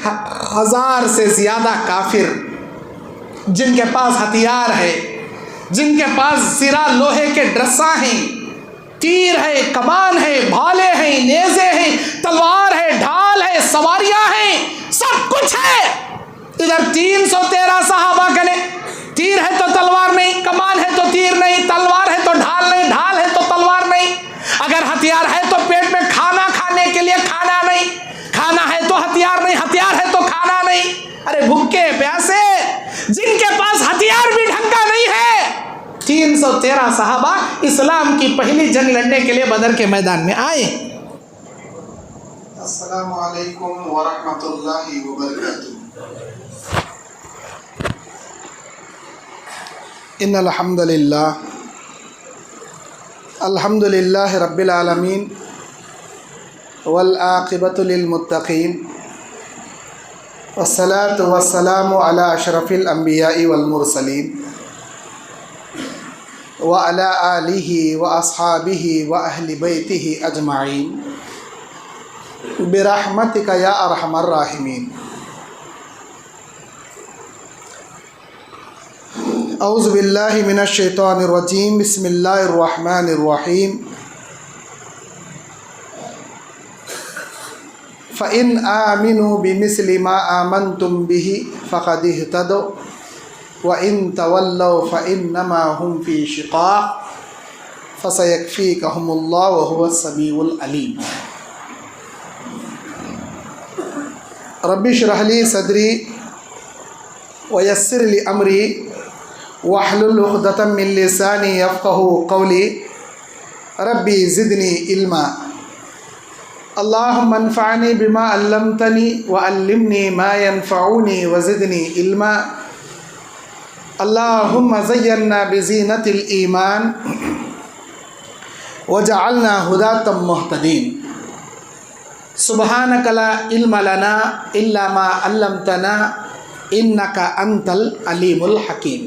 1000 से ज़्यादा काफिर जिनके पास हथियार है, जिनके पास सिरा लोहे के ड्रस्सा हैं, तीर है, कमान है, भाले हैं, नेज़े हैं, तलवार है, ढाल है, सवारियां हैं, सब कुछ है। इधर 313 सहाबा गले, तीर है तो तलवार नहीं, कमान है तो तीर नहीं, तलवार है तो ढाल नहीं, ढाल है तो तलवार नहीं। अगर हथियार है तो पेट में खाना खाने के लिए खाना नहीं, खाना है तो हथियार नहीं, हथियार है तो खाना नहीं। अरे भूखे प्यासे जिनके पास हथियार भी ढंग का नहीं है। 313 सहाबा इस्लाम की पहली जंग लड़ने के लिए बदर के मैदान में आए। अस्सलामु अलैकुम व रहमतुल्लाहि व बरकातुहू। इन्नल हम्दुलिल्लाह अल्हम्दुलिल्लाहि रब्बिल आलमीन वल आक़िबतु लिल मुत्तक़ीन वस्सलातु वस्सलामु अला अशरफिल अंबियाइ वल मुरसलीन व अला आलिहि व अस्हाबिहि व अहलि बैतिहि अजमाइन बिरहमतिका या अरहमर राहिमीन। औज़ु बिल्लाहि मिनश शैतानिर रजीम, बिस्मिल्लाहिर रहमानिर रहीम। फ़इन आमिनु बिमिस्लि मा आमनतुम बिही फ़क़द इह्तदौ व इन तवल्लौ फ़इन्नमा हुम फ़ी शिक़ाक़ फ़सयक्फ़ीकहुमुल्लाहु व हुवस समीउल अलीम। रब्बि इश्रह ली सदरी व यस्सिर ली अमरी वहलुल उक़दतम मिन लिसानी यफ़क़हू क़ौली रब्बी ज़िदनी इल्मा। अल्लाहुम्मा अन्फ़अनी बिमा अल्लमतनी व अल्लिमनी मा यनफ़अुनी व ज़िदनी इल्मा। अल्लाहुम्मा ज़य्यन्ना बिज़ीनतिल ईमान व जअलना हुदातम मुहतदीन। सुब्हानक ला इल्म लना इल्ला मा अल्लमतना इन्नका अंतल अलीमुल हकीम।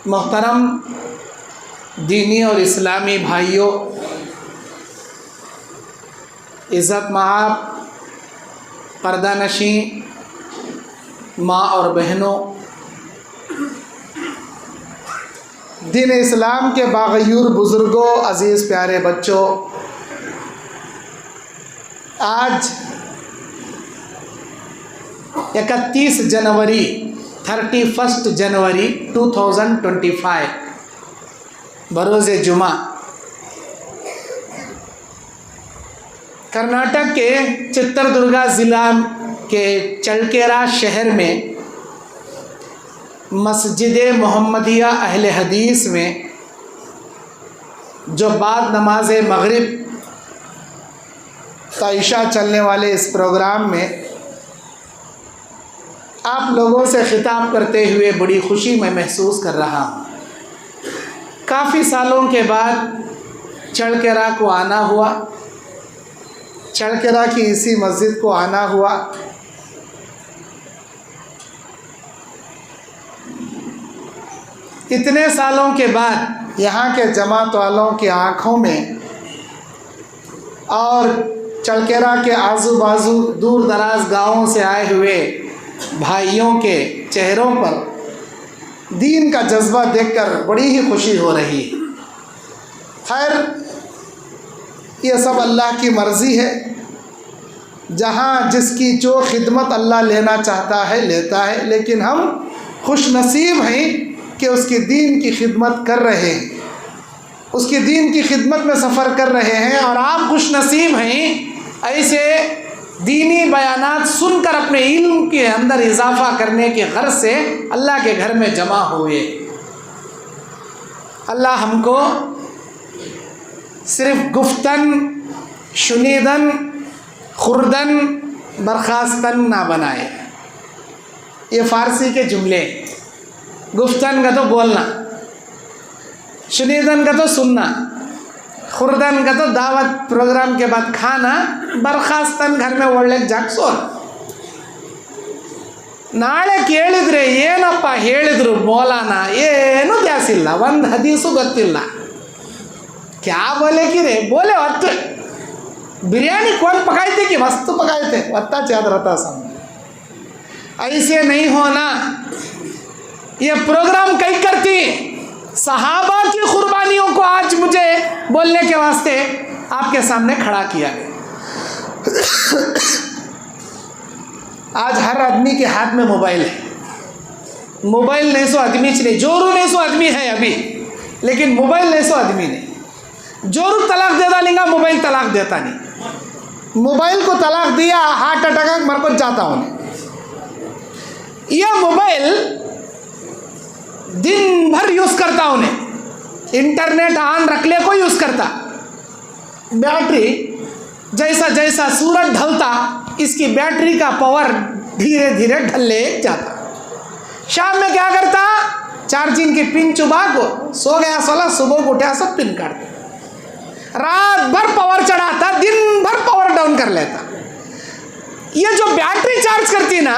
मोहतरम दीनी और इस्लामी भाइयों, इज़्ज़त माआब, पर्दानशी माँ और बहनों, दीन इस्लाम के बाग़यूर बुज़ुर्गों, अज़ीज़ प्यारे बच्चों, आज 31 जनवरी 31 जनवरी 2025 बरोज़े जुमा कर्नाटक के चित्रदुर्गा ज़िला के चलकेरा शहर में मस्जिद मोहम्मदिया अहले हदीस में जो बाद नमाज मगरिब का इशा चलने वाले इस प्रोग्राम में आप लोगों से खिताब करते हुए बड़ी खुशी मैं महसूस कर रहा हूँ। काफ़ी सालों के बाद चलकेरा को आना हुआ, चलकेरा की इसी मस्जिद को आना हुआ। इतने सालों के बाद यहाँ के जमात वालों की आँखों में और चलकेरा के आजू बाजू दूर दराज गाँवों से आए हुए भाइयों के चेहरों पर दीन का जज्बा देखकर बड़ी ही खुशी हो रही है। खैर, ये सब अल्लाह की मर्ज़ी है। जहाँ जिसकी जो खिदमत अल्लाह लेना चाहता है लेता है, लेकिन हम खुश नसीब हैं कि उसकी दीन की खिदमत कर रहे हैं, उसकी दीन की खिदमत में सफ़र कर रहे हैं। और आप खुश नसीब हैं ऐसे दीनी बयानात सुनकर अपने इल्म के अंदर इजाफ़ा करने की गर्ज से अल्लाह के घर में जमा हुए। अल्लाह हमको सिर्फ़ गुफ्तन शुनीदन खुर्दन बर्खास्तन ना बनाए। ये फ़ारसी के जुमले, गुफ्तन का तो बोलना, शुनीदन का तो सुनना, खुर्दन का तो दावत प्रोग्राम के बाद खाना, बर्खास्तन घर में ಒಳ್ಳೆ ಜಾಗ್ಸೋರು। ನಾಳೆ ಕೇಳಿದರೆ ಏನಪ್ಪ ಹೇಳಿದ್ರು ಮೌಲಾನ, ಏನೂ ದ್ಯಾಸಿಲ್ಲ, ಒಂದು ಹದೀಸು ಗೊತ್ತಿಲ್ಲ, ಕ್ಯಾ ಬೋಲೆ ಕಿರೆ ಬೋಲೆ ಹೊತ್ತು बिरयानी कौन पकाए थे कि मस्त पकाए थे, वत्ता याद रहता सामने। ऐसे नहीं होना। ये प्रोग्राम कई करती सहाबा की कुर्बानियों को आज मुझे बोलने के वास्ते आपके सामने खड़ा किया गया। आज हर आदमी के हाथ में मोबाइल है। मोबाइल नहीं सो आदमी नहीं, जोरू नहीं सो आदमी है अभी, लेकिन मोबाइल नहीं सो आदमी नहीं। जोरू तलाक देता लेगा, मोबाइल तलाक देता नहीं। मोबाइल को तलाक दिया, हार्ट अटैक मर को जाता हूँ। यह मोबाइल दिन भर यूज़ करता उन्हें, इंटरनेट ऑन रख ले को यूज़ करता। बैटरी जैसा जैसा सूरज ढलता इसकी बैटरी का पावर धीरे धीरे ढलने जाता। शाम में क्या करता, चार्जिंग की पिन चुबा को सो गया, सोला सुबह को उठा सब पिन काटता। रात भर पावर चढ़ाता, दिन भर पावर डाउन कर लेता। ये जो बैटरी चार्ज करती ना,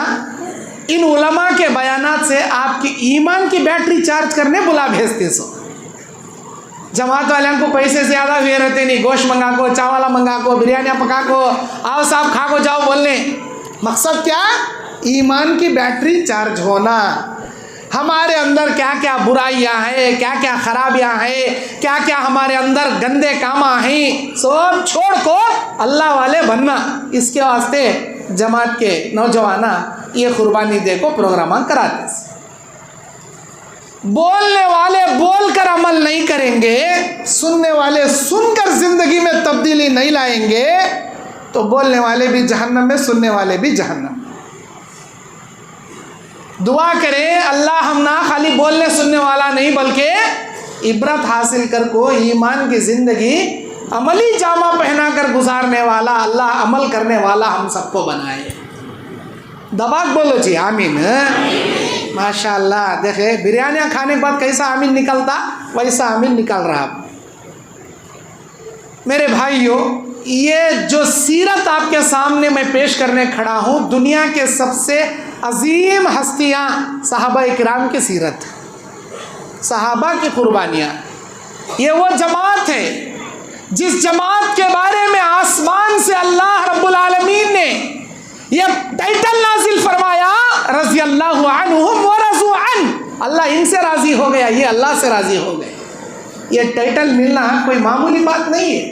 इन उलमा के बयानात से आपकी ईमान की बैटरी चार्ज करने बुला भेजते। सो जमात वाले को पैसे ज़्यादा हुए रहते नहीं, गोश्त मंगा को, चावला मंगा को, बिरयानियाँ पका को, आओ साहब खा को जाओ बोलने। मकसद क्या, ईमान की बैटरी चार्ज होना। हमारे अंदर क्या क्या बुराइयाँ हैं, क्या क्या खराबियाँ हैं, क्या क्या हमारे अंदर गंदे कामा हैं, सब छोड़ को अल्लाह वाले बनना। इसके वास्ते जमात के नौजवाना ये कुर्बानी देखो प्रोग्राम कराते। बोलने वाले बोलकर अमल नहीं करेंगे, सुनने वाले सुनकर जिंदगी में तब्दीली नहीं लाएंगे, तो बोलने वाले भी जहन्नम में, सुनने वाले भी जहन्नम। दुआ करें अल्लाह हम ना खाली बोलने सुनने वाला नहीं बल्कि इबरत हासिल कर को ईमान की ज़िंदगी अमली जामा पहना कर गुजारने वाला, अल्लाह अमल करने वाला हम सबको बनाए। दबाक बोलो जी आमीन। माशाअल्लाह, देखे बिरयानियाँ खाने के बाद कैसा आमीन निकलता, वैसा आमीन निकल रहा। मेरे भाइयों, ये जो सीरत आपके सामने मैं पेश करने खड़ा हूँ, दुनिया के सबसे अजीम हस्तियाँ सहाबा इकराम की सीरत, सहाबा की कुर्बानियाँ। ये वो जमात है जिस जमात के बारे में आसमान से अल्लाह रब्बुल आलमीन ने ये टाइटल नाजिल फरमाया, रज़ी अल्लाहु अन्हुम व रज़ू अन। अल्लाह इनसे राज़ी हो गया, ये अल्लाह से राज़ी हो गए। ये टाइटल मिलना कोई मामूली बात नहीं है।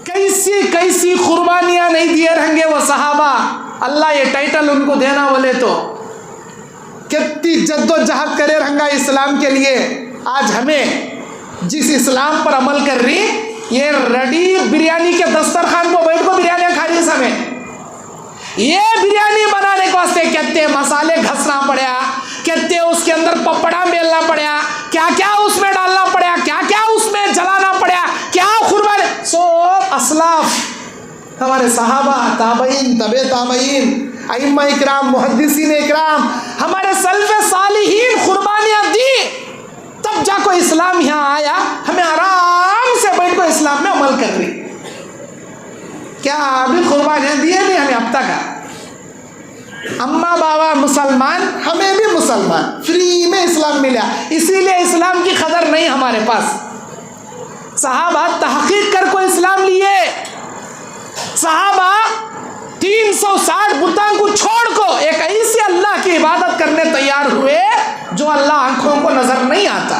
कैसी कैसी कुर्बानियाँ नहीं दिए रहेंगे वो सहाबा, अल्लाह ये टाइटल उनको देना बोले तो कितनी जद्दोजहद करे रहेंगा इस्लाम के लिए। आज हमें जिस इस्लाम पर अमल कर रही, ये रेडी बिरयानी के दस्तरखान को बैठ को बिरयानियाँ खा रही समय, ये बिरयानी बनाने के वास्ते कितने मसाले घसना पड़ा, कितने उसके अंदर पपड़ा मेलना पड़ा, क्या क्या उसमें डालना पड़ा, क्या क्या उसमें जलाना पड़ा, क्या कुर्बान। सो असलाफ हमारे सहाबा, ताबईन, तबे ताबईन, अइम्मा इकराम, मुहद्दिसीन इकराम, हमारे सल्फ़े सालिहीन कुर्बानियाँ दी, तब जाको इस्लाम यहाँ आया। हमें आराम से बैठ को इस्लाम में अमल कर रही। क्या अभी कुर्बानियाँ दिए नहीं हमें अब तक? अम्मा बाबा मुसलमान, हमें भी मुसलमान, फ्री में इस्लाम मिला, इसीलिए इस्लाम की कदर नहीं हमारे पास। सहाबा तहकीक कर को इस्लाम लिए। सहाबा 360 बुतों को छोड़ को एक ऐसे अल्लाह की इबादत करने तैयार हुए जो अल्लाह आंखों को नजर नहीं आता,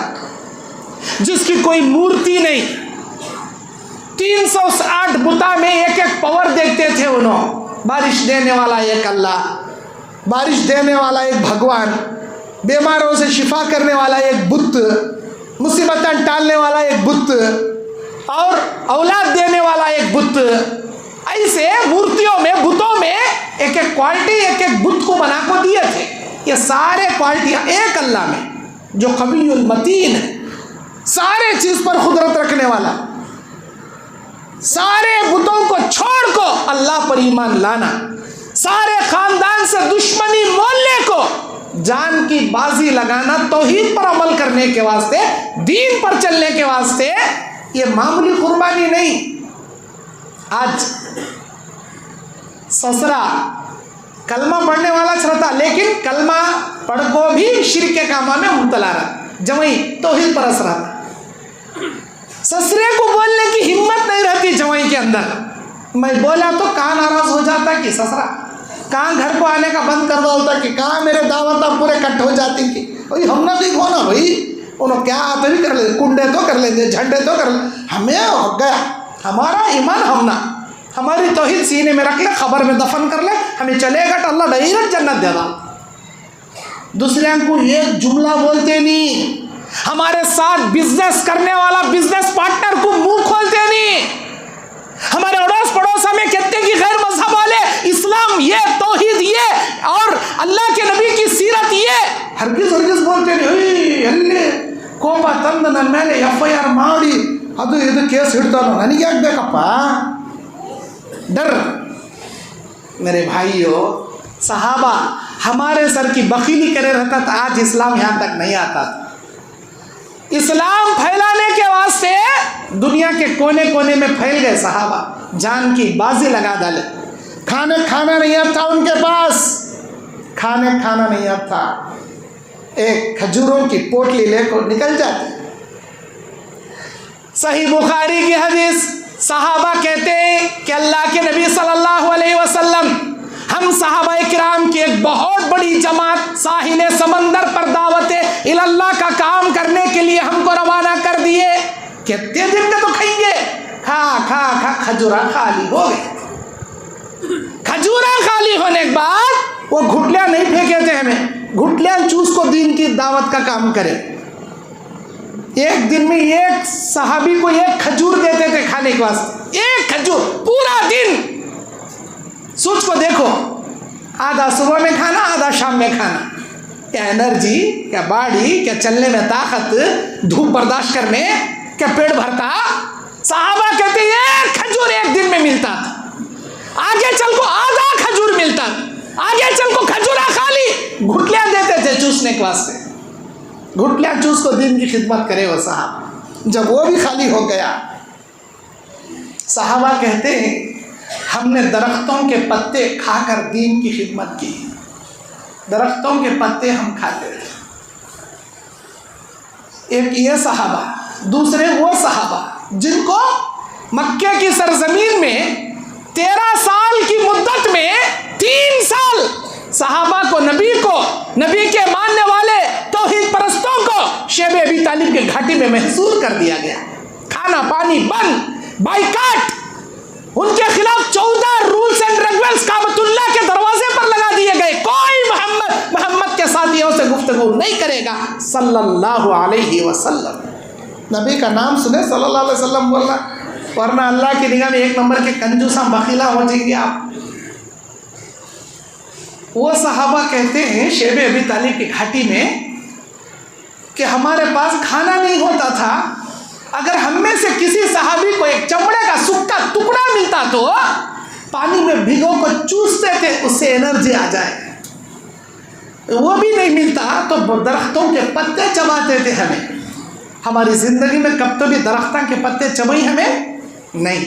जिसकी कोई मूर्ति नहीं। 360 बुता में एक एक पावर देखते थे उन्होंने। बारिश देने वाला एक अल्लाह, बारिश देने वाला एक भगवान, बीमारों से शिफा करने वाला एक बुत, मुसीबतें टालने वाला एक बुत, और औलाद देने वाला एक बुत। ऐसे मूर्तियों में, बुतों में एक एक क्वालिटी एक एक बुत को बना को दिए थे। ये सारे क्वालिटियाँ एक अल्लाह में जो कवियुल मतीन है, सारे चीज़ पर कुदरत रखने वाला, सारे बुतों को छोड़ को अल्लाह पर ईमान लाना, सारे खानदान से दुश्मनी मोलने को जान की बाजी लगाना, तौहीद पर अमल करने के वास्ते, दीन पर चलने के वास्ते, ये मामूली कुर्बानी नहीं। आज ससरा कलमा पढ़ने वाला छरता, लेकिन कलमा पढ़ को भी शिर्क के कामों में मुब्तला रहा, जवई तौहीद पर असर रहा। ससरे को बोलने की हिम्मत नहीं रहती जवाई के अंदर। मैं बोला तो कहाँ नाराज हो जाता कि ससुरा, कहाँ घर को आने का बंद कर बोलता कि कहाँ मेरे दावत अब पूरे कट हो जाती कि भाई हमने भी खोना भाई, उन्होंने क्या आते भी कर ले, कुंडे तो कर लेंगे, झंडे तो कर ले, हमें हो गया हमारा ईमान हमना, हमारी तौहीद सीने में रख ले, खबर में दफन कर ले, हमें चलेगा तो अल्लाह डायरेक्ट जन्नत देगा। दूसरे को ये जुमला बोलते नहीं, हमारे साथ बिजनेस करने वाला बिजनेस पार्टनर को मुंह खोलते नहीं, हमारे अड़ोस पड़ोस में कहते कि गैर मजहब वाले इस्लाम ये, तौहीद ये, और अल्लाह के नबी की सीरत ये, हरगिज बोलते नहीं। कोಪ ತಂದು ನನ್ನ ಮೇಲೆ FIR ಮಾಡಿ ಅದು ಇದು ಕೇಸ್ ಹಿಡ್ತಾನೋ, ನನಗೆ ಯಾಕೆ ಬೇಕಪ್ಪ डर। मेरे भाइयों, सहाबा हमारे सर की बखीली करे रहता था, आज इस्लाम यहाँ तक नहीं आता था। इस्लाम फैलाने के वास्ते दुनिया के कोने कोने में फैल गए सहाबा, जान की बाजी लगा डाले। खाना नहीं आता उनके पास, खाना नहीं आता, एक खजूरों की पोटली लेकर निकल जाते। सही बुखारी की हदीस, सहाबा कहते हैं कि अल्लाह के नबी सल्लल्लाहु अलैहि वसल्लम हम सहाबा किराम की एक बहुत बड़ी जमात साहिल समंदर पर दावते इल्लाह का काम करने के लिए हमको रवाना कर दिए। कितने दिन का तो खाएंगे, खा खजूरा खाली हो गए। खजूरा खाली होने के बाद वो घुटलियां नहीं फेंके थे, हमें घुटलियां चूस को दीन की दावत का काम करे। एक दिन में एक सहाबी को एक खजूर देते थे खाने के वास्ते, एक खजूर पूरा दिन। सोच को देखो, आधा सुबह में खाना, आधा शाम में खाना, क्या एनर्जी, क्या बॉडी, क्या चलने में ताकत, धूप बर्दाश्त करने, क्या पेट भरता। सहाबा कहते एक खजूर एक दिन में मिलता था, आगे चल को आधा खजूर मिलता, आगे चल को खजूरा खाली, घुटलियां देते थे चूसने के वास्ते। घुटलियां चूस को दीन की खिदमत करे वो साहब। जब वो भी खाली हो गया, सहाबा कहते हैं हमने दरख्तों के पत्ते खाकर दीन की खिदमत की। दरख्तों के पत्ते हम खाते थे। एक ये सहाबा, दूसरे वो सहाबा जिनको मक्के की सरजमीन में 13 साल की मुद्दत में 3 साल सहाबा को, नबी के मानने वाले तौहीद परस्तों को शेब अबी तालिब के घाटी में महसूर कर दिया गया। खाना पानी बंद, बाइकाट, उनके खिलाफ 14 रूल्स एंड रेगुलेशंस काबतुल्लाह के दरवाजे पर लगा दिए गए। कोई मोहम्मद के साथियों से गुफ्तगू नहीं करेगा सल्लल्लाहु अलैहि वसल्लम। नबी का नाम सुने सल्लल्लाहु अलैहि वसल्लम बोलना, वरना अल्लाह की निगाह में एक नंबर के कंजूसा बखीला हो जाएंगे आप। वो सहाबा कहते हैं शेब अबी तालिब की घाटी में कि हमारे पास खाना नहीं होता था, अगर हम में से किसी सहाबी को एक चमड़े का सूखा टुकड़ा मिलता तो पानी में भिगो को चूसते थे, उससे एनर्जी आ जाए। वो भी नहीं मिलता तो दरख्तों के पत्ते चबाते थे हमें। हमारी ज़िंदगी में कब तो भी दरख्तों के पत्ते चबाई हमें नहीं।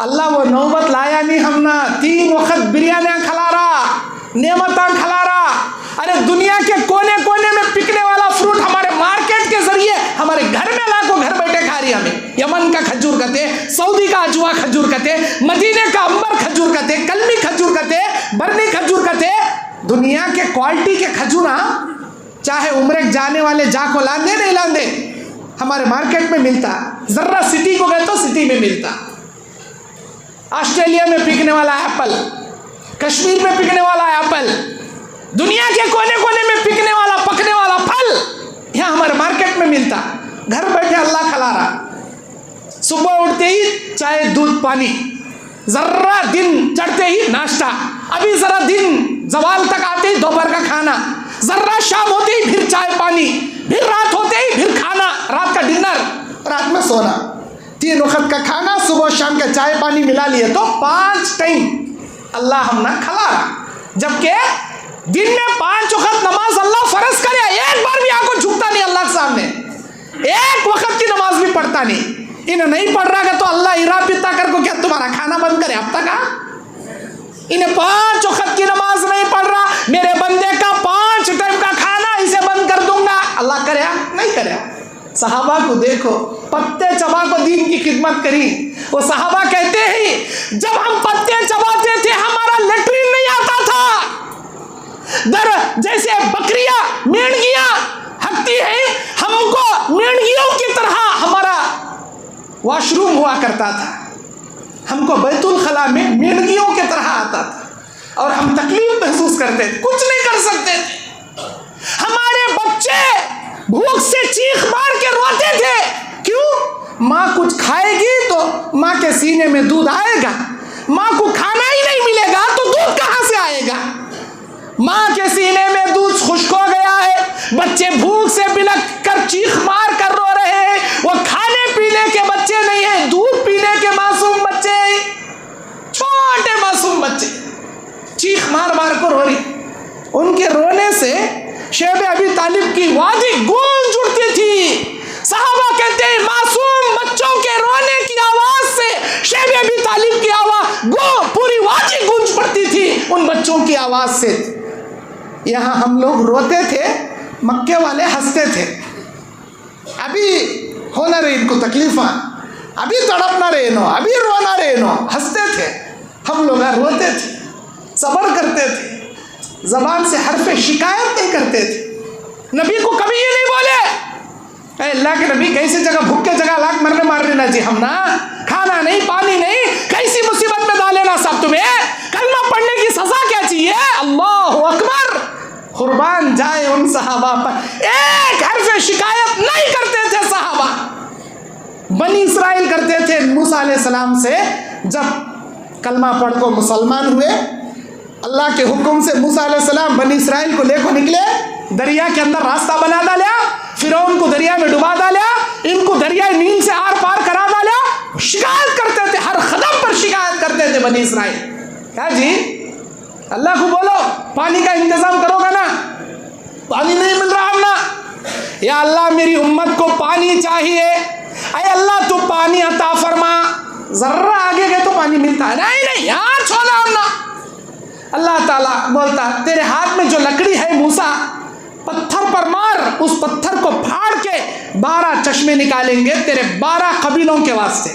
अल्लाह वो नौबत लाया नहीं, हमना 3 वक्त बिरयानियाँ खिला रहा, नेमतां खिला रहा। अरे दुनिया के कोने कोने में पिकने वाला फ्रूट हमारे मार्केट के जरिए हमारे घर में लाखों घर बैठे खा रही हमें। यमन का खजूर कहते, सऊदी का अजवा खजूर कहते, मदीने का अंबर खजूर कहते, कलमी खजूर कहते, बरनी खजूर कहते। दुनिया के क्वालिटी के खजूर, चाहे उम्र जाने वाले जाको लांदे नहीं लांदे, हमारे मार्केट में मिलता। जर्रा सिटी को गए तो सिटी में मिलता। ऑस्ट्रेलिया में पिकने वाला एप्पल, कश्मीर में पिकने वाला एप्पल, दुनिया के कोने कोने में पिकने वाला पकने वाला फल यहाँ हमारे मार्केट में मिलता। घर बैठे अल्लाह खिला रहा। सुबह उठते ही चाय दूध पानी, जर्रा दिन चढ़ते ही नाश्ता, अभी जरा दिन जवाल तक आते ही दोपहर का खाना, जर्रा शाम होते ही फिर चाय पानी, फिर रात होते ही फिर खाना, रात का डिनर, रात में सोना। 3 वक्त का खाना, सुबह शाम का चाय पानी मिला लिए तो 5 टाइम अल्लाह हमने खिला रहा। जबकि दिन में 5 वक्त नमाज अल्लाह फर्ज करे, एक बार भी आंखों झुकता नहीं अल्लाह के सामने, एक वक्त की नमाज भी पढ़ता नहीं। इन्हें नहीं पढ़ रहा है तो अल्लाह इरा पिता कर को क्या तुम्हारा खाना बंद करे अब तक? इन्हें 5 वक्त की नमाज नहीं पढ़ रहा, मेरे बंदे का 5 टाइम का खाना इसे बंद कर दूंगा, अल्लाह करे नहीं करे? सहाबा को देखो, पत्ते चबा को दीन की खिदमत करी। वो सहाबा कहते हैं जब हम पत्ते चबाते थे हमारा लेटरिन नहीं आता था। जैसे बकरियां मेंढगियां हकती हैं, हमको मेंढगियों की तरह हमारा वॉशरूम हुआ करता था। हमको बैतुल खला में मेंढगियों की तरह आता था और हम तकलीफ महसूस करते थे, कुछ नहीं कर सकते थे। हमारे बच्चे भूख से चीख मार के रोते थे। क्यों? माँ कुछ खाएगी तो माँ के सीने में दूध आएगा, माँ को खाना ही नहीं मिलेगा तो दूध कहाँ से आएगा? माँ के सीने में दूध खुश्क हो गया है, बच्चे भूख से बिलख कर चीख मार कर रो रहे हैं। वो खाने पीने के बच्चे नहीं है, दूध पीने के मासूम बच्चे हैं, छोटे मासूम बच्चे चीख मार मार कर रो रही। उनके रोने से शेब अबी तालिब की वादी गूंज उठती थी। सहाबा कहते हैं मासूम बच्चों के रोने की आवाज से शेब अबी तालिब की आवाज पूरी वादी गूंज पड़ती थी उन बच्चों की आवाज से। यहाँ हम लोग रोते थे, मक्के वाले हंसते थे। अभी होना रही इनको तकलीफ, अभी तड़पना रहे नो, अभी रोना रहे नो, हंसते थे। हम लोग रोते थे, सब्र करते थे, जबान से हरफ शिकायत नहीं करते थे। नबी को कभी ये नहीं बोले अल्लाह के नबी कैसी जगह भूखे जगह लाख मरने मार लेना जी, हम ना खाना नहीं पानी नहीं, कैसी मुसीबत में डालेना सब तुम्हें, कलमा पढ़ने की सजा क्या चाहिए? अल्लाह अकबर। कुर्बान जाए उन सहाबा पर, एक हरफ शिकायत नहीं करते थे सहाबा। बनी इस्राइल करते थे मूसा अलैहिस्सलाम से, जब कलमा पढ़ को मुसलमान हुए, अल्लाह के हुक्म से मूसा अलैहिस्सलाम बनी इस्राइल को लेकर निकले, दरिया के अंदर रास्ता बना डाला, फिरौन को दरिया में डुबा डाला, इनको दरिया नील से आर पार करा डाला। शिकायत करते थे, हर कदम पर शिकायत करते थे बनी इस्राइल। क्या जी? अल्लाह को बोलो पानी का इंतजाम करोगा ना, पानी नहीं मिल रहा हम ना, या अल्लाह मेरी उम्मत को पानी चाहिए, अरे अल्लाह तू पानी अता फरमा। जर्रा आगे गए तो पानी मिलता है, नहीं नहीं यहाँ छोड़ा हम ना। अल्लाह ताला बोलता तेरे हाथ में जो लकड़ी है मूसा, पत्थर पर मार, उस पत्थर को फाड़ के 12 चश्मे निकालेंगे तेरे 12 कबीलों के वास्ते।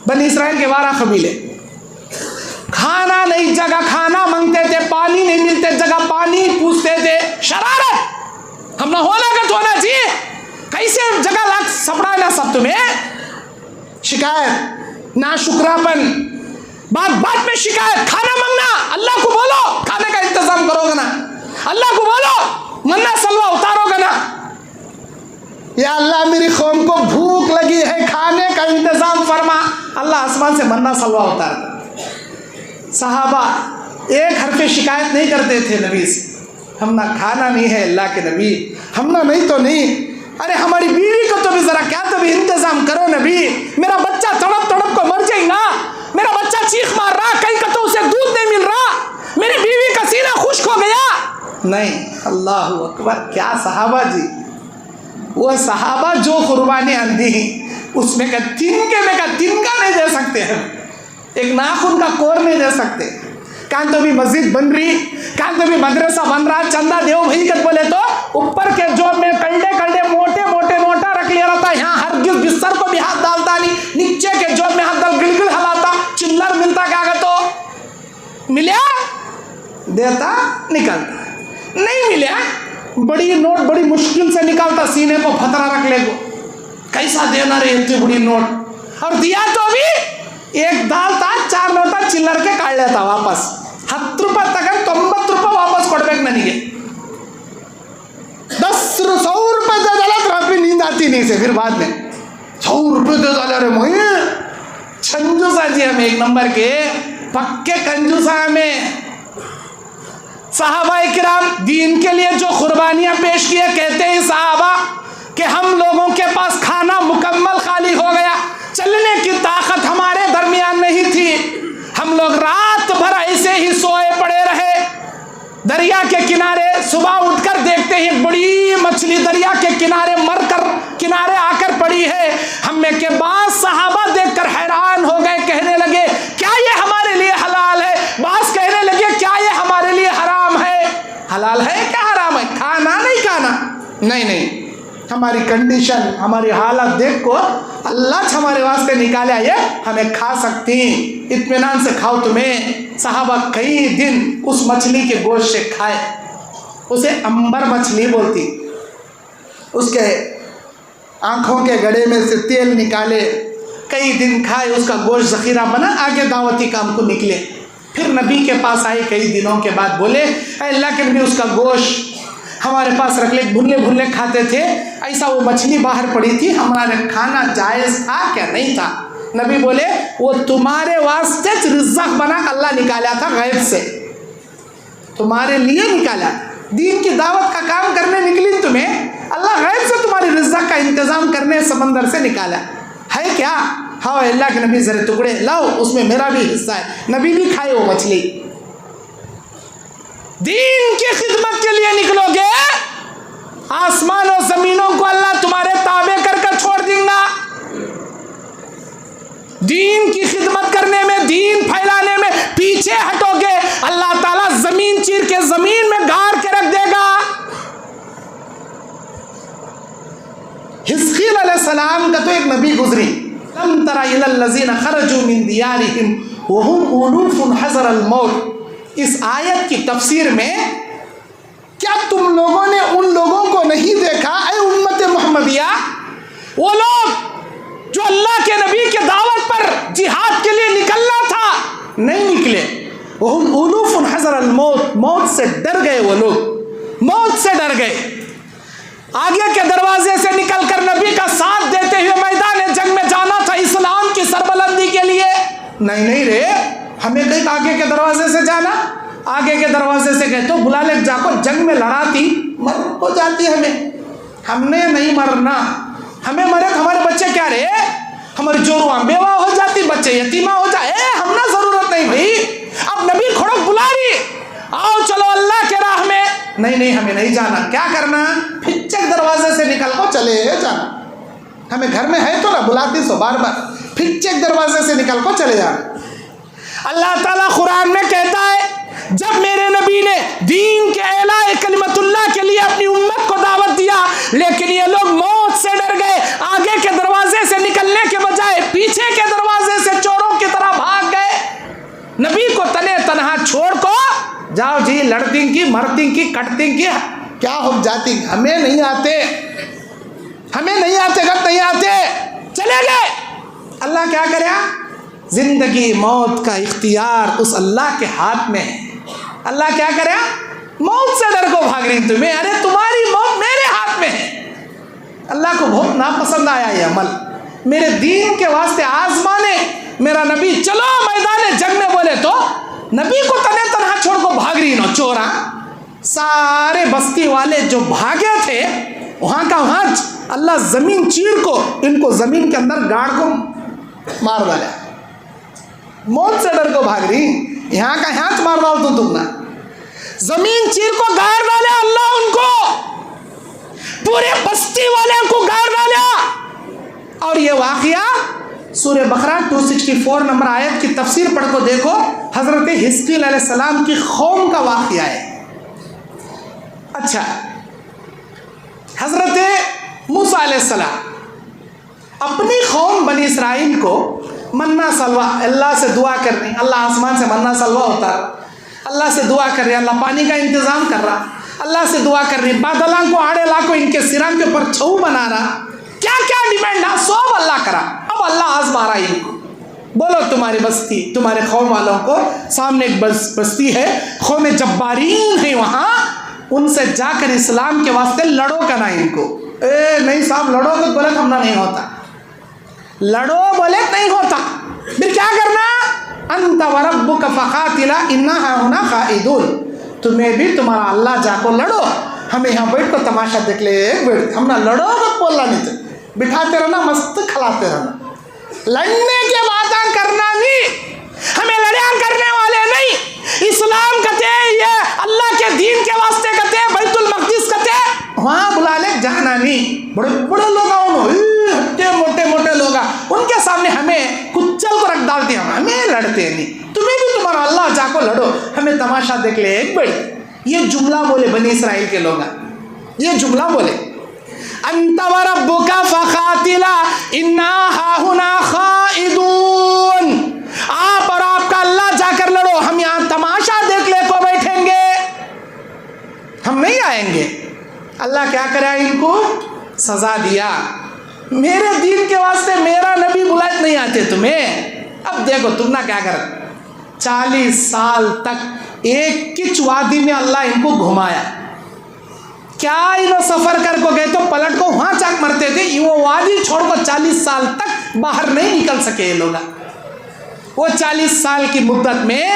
बनी इस्राइल के 12 कबीले खाना नहीं जगह खाना मांगते थे, पानी नहीं मिलते जगह पानी पूछते थे। शरारत हम ना होना का तो होना चाहिए, कैसे जगह लाख सपड़ाना सब तुम्हें। शिकायत, ना शुक्रापन, बात बात में शिकायत, खाना मांगना। अल्लाह को बोलो खाने का इंतजाम करोगे ना, अल्लाह को बोलो मन्ना सलवा उतारोगे ना। या अल्लाह मेरी कौम को भूख लगी है, खाने का इंतजाम फरमा, अल्लाह आसमान से मन्ना सलवा उतारता। सहाबा एक हरफ शिकायत नहीं करते थे नबी से, हम ना खाना नहीं है अल्लाह के नबी, हम ना नहीं तो नहीं, अरे हमारी बीवी को तो भी जरा क्या तो भी इंतजाम करो नबी, मेरा बच्चा तड़प तड़प को मर जाएगा, मेरा बच्चा चीख मार रहा, कहीं का तो उसे दूध नहीं मिल रहा, मेरी बीवी का सीना खुश्क हो गया। नहीं, अल्लाह अकबर। क्या सहाबा जी, वो सहाबा जो कुर्बानियाँ दी उसमें का तिनके में का तिनका नहीं दे सकते हैं, एक नाखून का कोर नहीं दे सकते। कान तो भी मस्जिद बन रही, कान तो भी मदरसा बन रहा, चंदा देव भाई कत बोले तो ऊपर के जोब में कंडे कंडे मोटे मोटे नोटा रख लिया रहता, यहाँ हर बिस्तर को भी हाथ डालता नहीं, नीचे के जोब में हाथ डाल गिलगिल हलाता, चिल्लर मिलता क्या तो मिला देता निकलता, नहीं मिला बड़ी नोट बड़ी मुश्किल से निकालता, सीने को फतरा रख ले को कैसा देना रे इतनी बड़ी नोट, और दिया तो भी एक दाल था 4 नोटा चिल्लर के काट लेता वापस, 10 ರೂಪಾಯಿ ತಗೊಂಡು 90 ರೂಪಾಯಿ वापस ಕೊಡ್ಬೇಕು ನನಗೆ, 100 रुपये दे डाला तो रात में नींद आती नहीं से, फिर बाद में 100 रुपये दे डाला रे मोए, कंजूसा जी हमें एक नंबर के पक्के कंजूसा हमें। सहाबा किराम दीन के लिए जो कुर्बानियां पेश किए, कहते हैं सहाबा कि हम लोगों के पास खाना मुकम्मल खाली हो गया, चलने की ताकत हमारे दरमियान नहीं थी, हम लोग रात भर ऐसे ही सोए पड़े रहे दरिया के किनारे। सुबह उठकर देखते ही बड़ी मछली दरिया के किनारे मरकर किनारे आकर पड़ी है। हम में के बाद सहाबा देखकर हैरान हो गए, कहने लगे क्या ये हमारे लिए हलाल है, बास कहने लगे क्या ये हमारे लिए हराम है। हलाल है क्या हराम है? खाना नहीं खाना, नहीं नहीं हमारी कंडीशन, हमारी हालत देख को अल्लाह हमारे वास्ते निकाले, ये हमें खा सकती, इत्मीनान से खाओ तुम्हें। सहाबा कई दिन उस मछली के गोश्त से खाए, उसे अंबर मछली बोलती। उसके आँखों के गड़े में से तेल निकाले, कई दिन खाए, उसका गोश्त ज़ख़ीरा बना, आगे दावती काम को निकले। फिर नबी के पास आए कई दिनों के बाद, बोले अल्लाह के नबी उसका गोश्त हमारे पास रख ले, भुनले भुनले खाते थे, ऐसा वो मछली बाहर पड़ी थी, हमारे खाना जायज़ था क्या नहीं था? नबी बोले वो तुम्हारे वास्ते रिज़्क़ बना अल्लाह निकाला था गैब से, तुम्हारे लिए निकाला। दीन की दावत का काम करने निकली तुम्हें, अल्लाह गैब से तुम्हारी रिज़्क़ का इंतज़ाम करने समंदर से निकाला है क्या? हाँ अल्लाह के नबी ज़रा टुकड़े लाओ, उसमें मेरा भी हिस्सा है। नबी भी खाए वो मछली। दीन की खिदमत के लिए निकलोगे, आसमान और ज़मीनों को अल्लाह तुम्हारे ताबे करके छोड़ देगा। दीन की खिदमत करने में, दीन फैलाने में पीछे हटोगे, अल्लाह ताला ज़मीन चीर के ज़मीन में गाड़ के रख देगा। हिज़कील अलैहिस्सलाम का तो एक नबी गुजरी, लम तरा इलल लज़ीना खरजू मिन दियारिहिम व हुम उलूफुन हज़रल मौत। इस आयत की तफसीर में, क्या तुम लोगों ने उन लोगों को नहीं देखा ऐ उम्मत मोहम्मदिया, वो लोग जो अल्लाह के नबी के दावत पर जिहाद के लिए निकलना था, नहीं निकले। वो हम उलूफुन हज़रल मौत, मौत से डर गए, वो लोग मौत से डर गए। आगे के दरवाजे से निकलकर नबी का साथ देते हुए मैदान जंग में जाना था इस्लाम की सरबलंदी के लिए, नहीं रे, हमें कहीं आगे के दरवाजे से जाना। आगे के दरवाजे से गए तो बुला ले, जाकर जंग में लड़ाती, मर हो जाती हमने नहीं मरना, हमें मरे तो हमारे बच्चे क्या रे, हमारी जोरुआ बेवा हो जाती, बच्चे यतीमा हो जाए, हमने ज़रूरत नहीं भाई। अब नबी खोड़क बुला रही, आओ चलो अल्लाह के राह में। नहीं हमें नहीं जाना। क्या करना? फिचक दरवाजे से निकल को चले जाना। हमें घर में है तो ना बुलाती सो बार बार, फिचक दरवाजे से निकल को चले जाना। अल्लाह ताला कुरान में कहता है, जब मेरे नबी ने दीन के एलाए कलिमतुल्लाह के लिए अपनी उम्मत को दावत दिया, लेकिन ये लोग मौत से डर गए, आगे के दरवाजे से निकलने के बजाय पीछे के दरवाजे से चोरों की तरह भाग गए। नबी को तने तनहा छोड़ को जाओ जी, लड़ती की, मरती की, कटती की, क्या हो जाती, हमें नहीं आते, हमें नहीं आते, गप नहीं आते, चले गए। अल्लाह क्या करे? जिंदगी मौत का इख्तियार उस अल्लाह के हाथ में है। अल्लाह क्या करे? मौत से डर को भाग रही तुम्हें, अरे तुम्हारी मौत मेरे हाथ में है। अल्लाह को बहुत नापसंद आया ये अमल, मेरे दीन के वास्ते आजमाने मेरा नबी, चलो मैदान जंग में, बोले तो नबी को तने तनहा छोड़ को भाग रही नो चोरा। सारे बस्ती वाले जो भागे थे वहाँ का वहाँ अल्लाह ज़मीन चीर को इनको ज़मीन के अंदर गाड़ को मार डाला। मौत से डर को भाग रही, यहाँ का हाथ मार डाल तो तुम ना, ज़मीन चीर को गाड़ डाला अल्लाह, उनको पूरे बस्ती वाले को गाड़ डाला। और ये वाक़िया सूरह बकरा 264 नंबर आयत की तफसीर पढ़ को देखो, हज़रत हिज़कील अलैहिस्सलाम की कौम का वाक़िया है। अच्छा, हज़रत मूसा अलैहिस्सलाम अपनी कौम बनी इसराइल को मन्ना सलवा, अल्लाह से दुआ कर रही, अल्लाह आसमान से मन्ना सलवा उतार, अल्लाह से दुआ कर रही, अल्लाह पानी का इंतज़ाम कर रहा, अल्लाह से दुआ कर रही, बादलों को आड़े ला को इनके सिरा के ऊपर छऊ बना रहा, क्या क्या डिमांड है सब अल्लाह करा। अब अल्लाह आज़मा रहा इनको, बोलो तुम्हारी बस्ती, तुम्हारे कौम वालों को सामने एक बस्ती है, कौम जब्बारीन है, वहाँ उनसे जाकर इस्लाम के वास्ते लड़ो करना इनको। ए नहीं साहब, लड़ोगे तो बोले हमना नहीं होता, लड़ो बोले नहीं होता, फिर क्या करना? अंत व रब्बुक फक़ातिला इन्ना हाहुना क़ाइदून, तुम्हें भी तुम्हारा अल्लाह जाको लड़ो, हमें यहाँ बैठ को तमाशा देख ले, एक बैठ हमना लड़ो मत बोलना, नहीं तो बिठाते रहना, मस्त खिलाते रहना, लड़ने के बातें करना नहीं, हमें लड़ाई करने वाले नहीं। इस्लाम कहते ये अल्लाह के दीन के वास्ते कहते बैतुल मक़दिस कहते, वहाँ बुला ले जाना नहीं। बड़े बड़े लोग हट्टे मोटे मोटे लोग उनके सामने हमें कुचल को रख डालते हैं, हमें लड़ते नहीं, तुम्हें भी तुम्हारा अल्लाह जाको लड़ो, हमें तमाशा देख ले एक बड़ी। ये जुमला बोले बनी इसराइल के लोग, ये जुमला बोले। अंत व रब्बुका फकातिला इन्ना हाहुना खाइदून, आप और आपका अल्लाह जाकर लड़ो, हम यहाँ तमाशा देखने को बैठेंगे, हम नहीं आएंगे। अल्लाह क्या करे, इनको सजा दिया। मेरे दीन के वास्ते मेरा नबी बुलाए नहीं आते तुम्हें। अब देखो तुम ना क्या कर, 40 साल तक एक किच वादी में अल्लाह इनको घुमाया। क्या इन्हों सफर कर को गए तो पलट को वहां चाक मरते थे, वो वादी छोड़ को 40 साल तक बाहर नहीं निकल सके ये लोग। वो 40 साल की मुद्दत में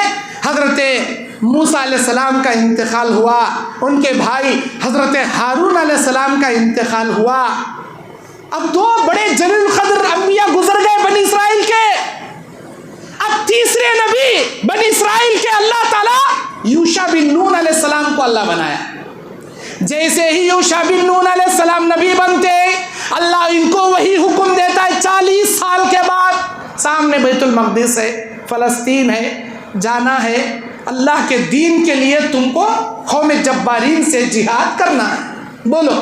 हजरत मूसा अलैहिस्सलाम का इंतकाल हुआ, उनके भाई हजरत हारून अलैहिस्सलाम का इंतकाल हुआ। अब 2 बड़े जलील क़द्र अंबिया गुजर गए बनी इसराइल के। अब तीसरे नबी बनी इसराइल के अल्लाह ताला यूशा बिन नून अलैहिस्सलाम को अल्लाह बनाया। जैसे ही यूशा बिन नून अलैहिस्सलाम नबी बनते, अल्लाह इनको वही हुक्म देता है 40 साल के बाद सामने बैतुल मक़दिस है, फ़लस्तीन है, जाना है, अल्लाह के दीन के लिए तुमको कौम जब्बारीन से जिहाद करना है। बोलो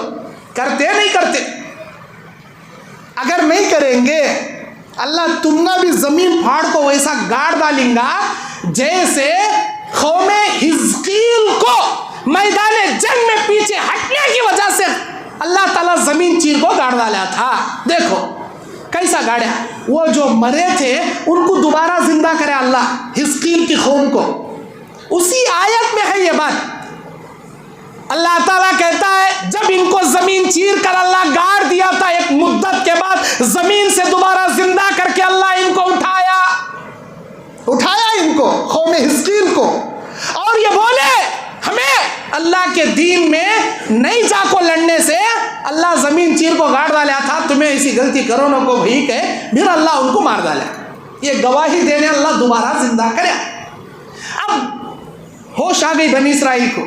करते नहीं करते? अगर नहीं करेंगे अल्लाह तुमना भी ज़मीन फाड़ को वैसा गाड़ डालेंगा जैसे कौम हिज़कील को मैदान जंग में पीछे हटने की वजह से अल्लाह ताला ज़मीन चीर को गाड़ डाला था। देखो कैसा गाड़ा, वो जो मरे थे उनको दोबारा जिंदा करे अल्लाह, हिज़कील की कौम को। उसी आयत में है ये बात। अल्लाह ताला कहता है जब इनको जमीन चीर कर अल्लाह गाड़ दिया था, एक मुद्दत के बाद जमीन से दोबारा जिंदा करके अल्लाह इनको उठाया इनको कौम हिज़कील को, और ये बोले हमें अल्लाह के दीन में नहीं जाको लड़ने से अल्लाह जमीन चीर को गाड़ डाला था, तुम्हें ऐसी गलती करो न को भाई कहे, फिर अल्लाह उनको मार डाला। ये गवाही देने अल्लाह दोबारा जिंदा करे। अब होश आ गई बनी इसराइल को।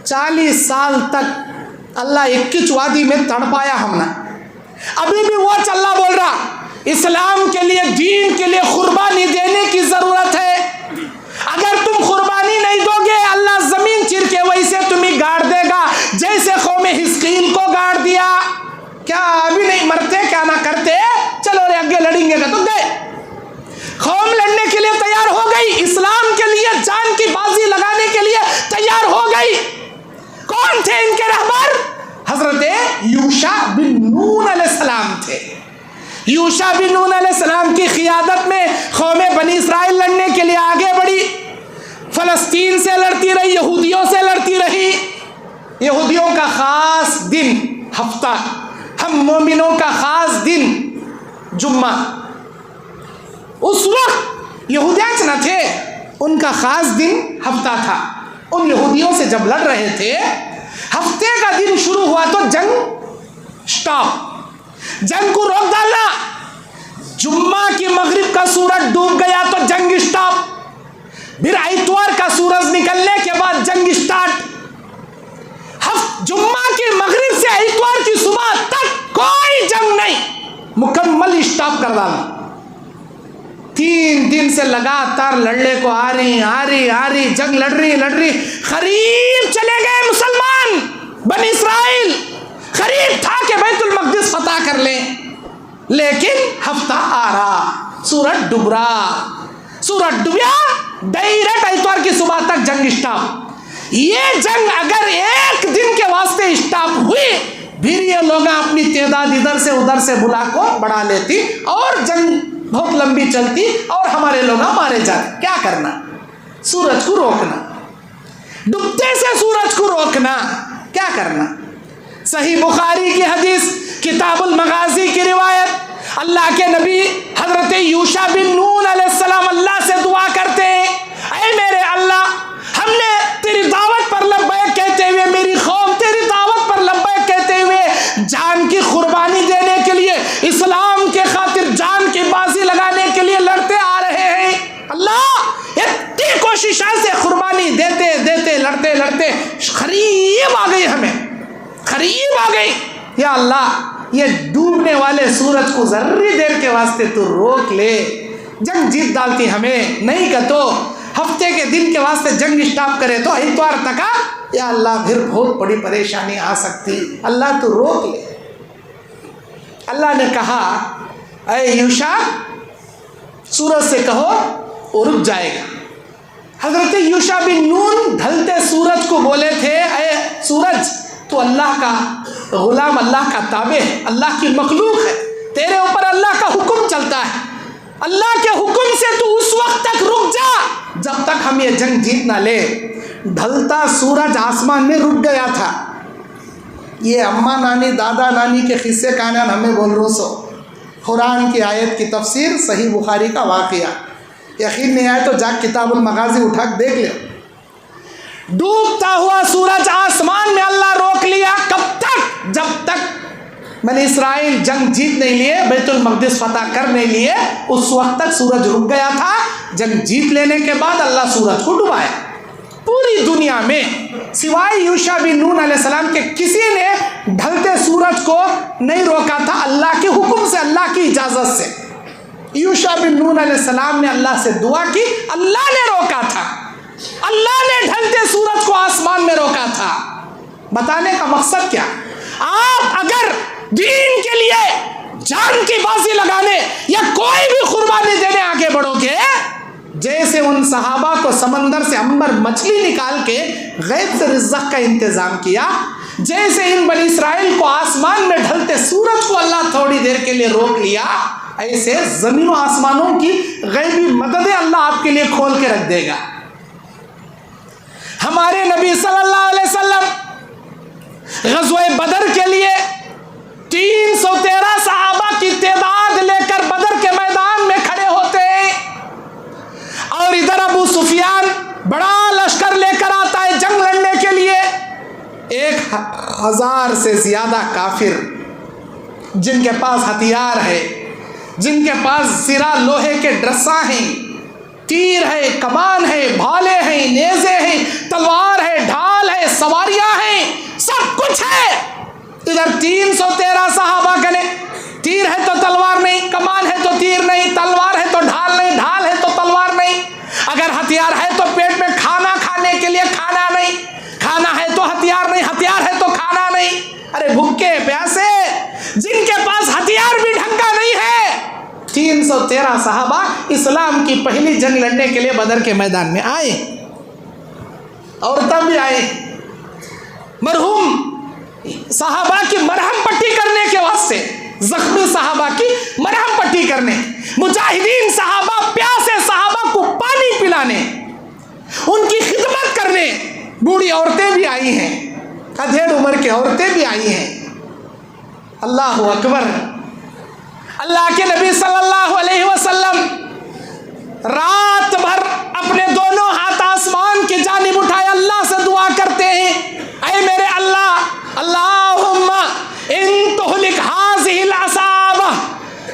40 साल तक अल्लाह 21 वादी में तड़पाया हमने। अभी भी वो अल्लाह बोल रहा इस्लाम के लिए, दीन के लिए कुर्बानी देने की ज़रूरत है। अगर तुम कुर्बानी नहीं दोगे अल्लाह ज़मीन चीर के वैसे तुम्हें गाड़ देगा जैसे कौम हिज़कील को गाड़ दिया। क्या अभी नहीं मरते, क्या ना करते, चलो रे आगे लड़ेंगे का तो गए। कौम लड़ने के लिए तैयार हो गई, इस्लाम के लिए जान की बाजी लगाने के लिए तैयार हो गई। कौन थे इनके रहबर? हजरत यूशा बिन नून अलैहिस्सलाम थे। यूशा बिन नून अलैहिस्सलाम की क़ियादत में कौम बनी इसराइल लड़ने के लिए आगे बढ़ी। फ़लस्तीन से लड़ती रही, यहूदियों से लड़ती रही। यहूदियों का ख़ास दिन हफ्ता, हम मोमिनों का ख़ास दिन जुम्मा। उस वक्त यहूदियाच न थे, उनका ख़ास दिन हफ्ता था। उन यहूदियों से जब लड़ रहे थे, हफ्ते का दिन शुरू हुआ तो जंग स्टॉप, जंग को रोक डालना। जुम्मा की मगरिब का सूरज डूब गया तो जंग स्टॉप, फिर इतवार का सूरज निकलने के बाद जंग स्टार्ट। जुम्मा की मगरिब से इतवार की सुबह तक कोई जंग नहीं, मुकम्मल स्टॉप कर डालना। 3 दिन से लगातार लड़ने को आ रही जंग लड़ रही। करीब चले गए मुसलमान बनी इसराइल, करीब था कि बैतुल मक़दिस फतह कर ले, लेकिन हफ्ता आ रहा, सूरज डूब गया, डायरेक्ट इतवार की सुबह तक जंग स्टॉप। ये जंग अगर एक दिन के वास्ते स्टॉप हुई, फिर ये लोग अपनी तादाद इधर से उधर से बुला को बढ़ा लेती और जंग बहुत लंबी चलती और हमारे लोग मारे जाते। क्या करना? सूरज को रोकना, डूबते से सूरज को रोकना, क्या करना? सही बुखारी की हदीस, किताबुल मगाजी की रिवायत, अल्लाह के नबी हजरत यूशा बिन नून अलैहिस्सलाम अल्लाह से दुआ करते हैं, ऐ मेरे अल्लाह, हमने तेरी दावत पर लब्बैक कहते हुए, मेरी कौम तेरी दावत पर लब्बैक कहते हुए जान की कुर्बानी देने के लिए, इस्लाम के खातिर जान की बाजी लगाने के लिए लड़ते आ रहे हैं। अल्लाह इतनी कोशिशों से कुर्बानी देते लड़ते करीब आ गई, हमें करीब आ गई। या अल्लाह ये डूबने वाले सूरज को जर्री देर के वास्ते तू रोक ले, जंग जीत डालती हमें, नहीं का तो हफ्ते के दिन के वास्ते जंग स्टॉप करे तो इतवार तक, या अल्लाह फिर बहुत बड़ी परेशानी आ सकती, अल्लाह तू रोक ले। अल्लाह ने कहा अय यूशा सूरज से कहो वो रुक जाएगा। हजरत यूशा बिन नून ढलते सूरज को बोले थे अय सूरज तो अल्लाह का गुलाम, अल्लाह का ताबे है, अल्लाह की मखलूक है, तेरे ऊपर अल्लाह का हुक्म चलता है, अल्लाह के हुक्म से तू उस वक्त तक रुक जा जब तक हम ये जंग जीत ना ले। ढलता सूरज आसमान में रुक गया था। ये अम्मा नानी दादा नानी के किस्से काना हमें बोल रो सो, कुरान की आयत की तफसीर, सही बुखारी का वाक़या। यकीन नहीं आए तो जाके किताबुल मगाज़ी उठा के देख ले। डूबता हुआ सूरज आसमान में अल्लाह रोक लिया। कब तक? जब तक बनी इस्राइल जंग जीत नहीं लिए, बैतुल मक़दिस फतह कर नहीं लिए, उस वक्त तक सूरज रुक गया था। जंग जीत लेने के बाद अल्लाह सूरज को डुबाया। पूरी दुनिया में सिवाय यूशा बिन नून अलैहिस्सलाम के किसी ने ढलते सूरज को नहीं रोका था, अल्लाह के हुक्म से, अल्लाह की इजाज़त से। यूशा बिन नून अलैहिस्सलाम ने अल्लाह से दुआ की, अल्लाह ने रोका था, अल्लाह ने ढलते सूरज को आसमान में रोका था। बताने का मकसद क्या? आप अगर दीन के लिए जान की बाजी लगाने या कोई भी कुर्बानी देने आगे बढ़ोगे, जैसे उन सहाबा को समंदर से अंबर मछली निकाल के गैब से रिज़्क़ का इंतज़ाम किया, जैसे इन बनी इस्राइल को आसमान में ढलते सूरज को अल्लाह थोड़ी देर के लिए रोक लिया, ऐसे ज़मीनों आसमानों की गैबी मददें अल्लाह आपके लिए खोल के रख देगा। हमारे नबी सल्लल्लाहु अलैहि वसल्लम ग़ज़वे बदर के लिए 313 सहाबा की तादाद लेकर बदर के मैदान में खड़े होते हैं, और इधर अबू सुफियान बड़ा लश्कर लेकर आता है जंग लड़ने के लिए। 1000 से ज़्यादा काफिर जिनके पास हथियार है, जिनके पास सिरा लोहे के ड्रस्सा हैं, तीर है, कमान है, भाले हैं, नेज़े हैं, तलवार है, ढाल है, सवारियां हैं, सब कुछ है। इधर 313 सहाबा गने, तीर है तो तलवार नहीं, कमान है तो तीर नहीं, तलवार है तो ढाल नहीं, ढाल है तो तलवार नहीं। अगर हथियार है तो पेट में खाना खाने के लिए खाना नहीं, खाना है तो हथियार नहीं, हथियार है तो खाना नहीं। अरे भूखे प्यासे जिनके पास हथियार भी ढंग का नहीं है, 313 सहाबा इस्लाम की पहली जंग लड़ने के लिए बदर के मैदान में आए। औरतें भी आए, मरहूम सहाबा की मरहम पट्टी करने के वास्ते, जख्मी सहाबा की मरहम पट्टी करने, मुजाहिदीन सहाबा प्यासे सहाबा को पानी पिलाने, उनकी खिदमत करने। बूढ़ी औरतें भी आई हैं, अधेड़ उम्र की औरतें भी आई हैं। अल्लाह अकबर। अल्लाह के नबी सल्लल्लाहु अलैहि वसल्लम रात भर अपने दोनों हाथ आसमान की जानिब उठाए अल्लाह से दुआ करते हैं, ऐ मेरे अल्लाह, अल्लाहुम्मा इन तुहलिक हाज़िहिल असाबा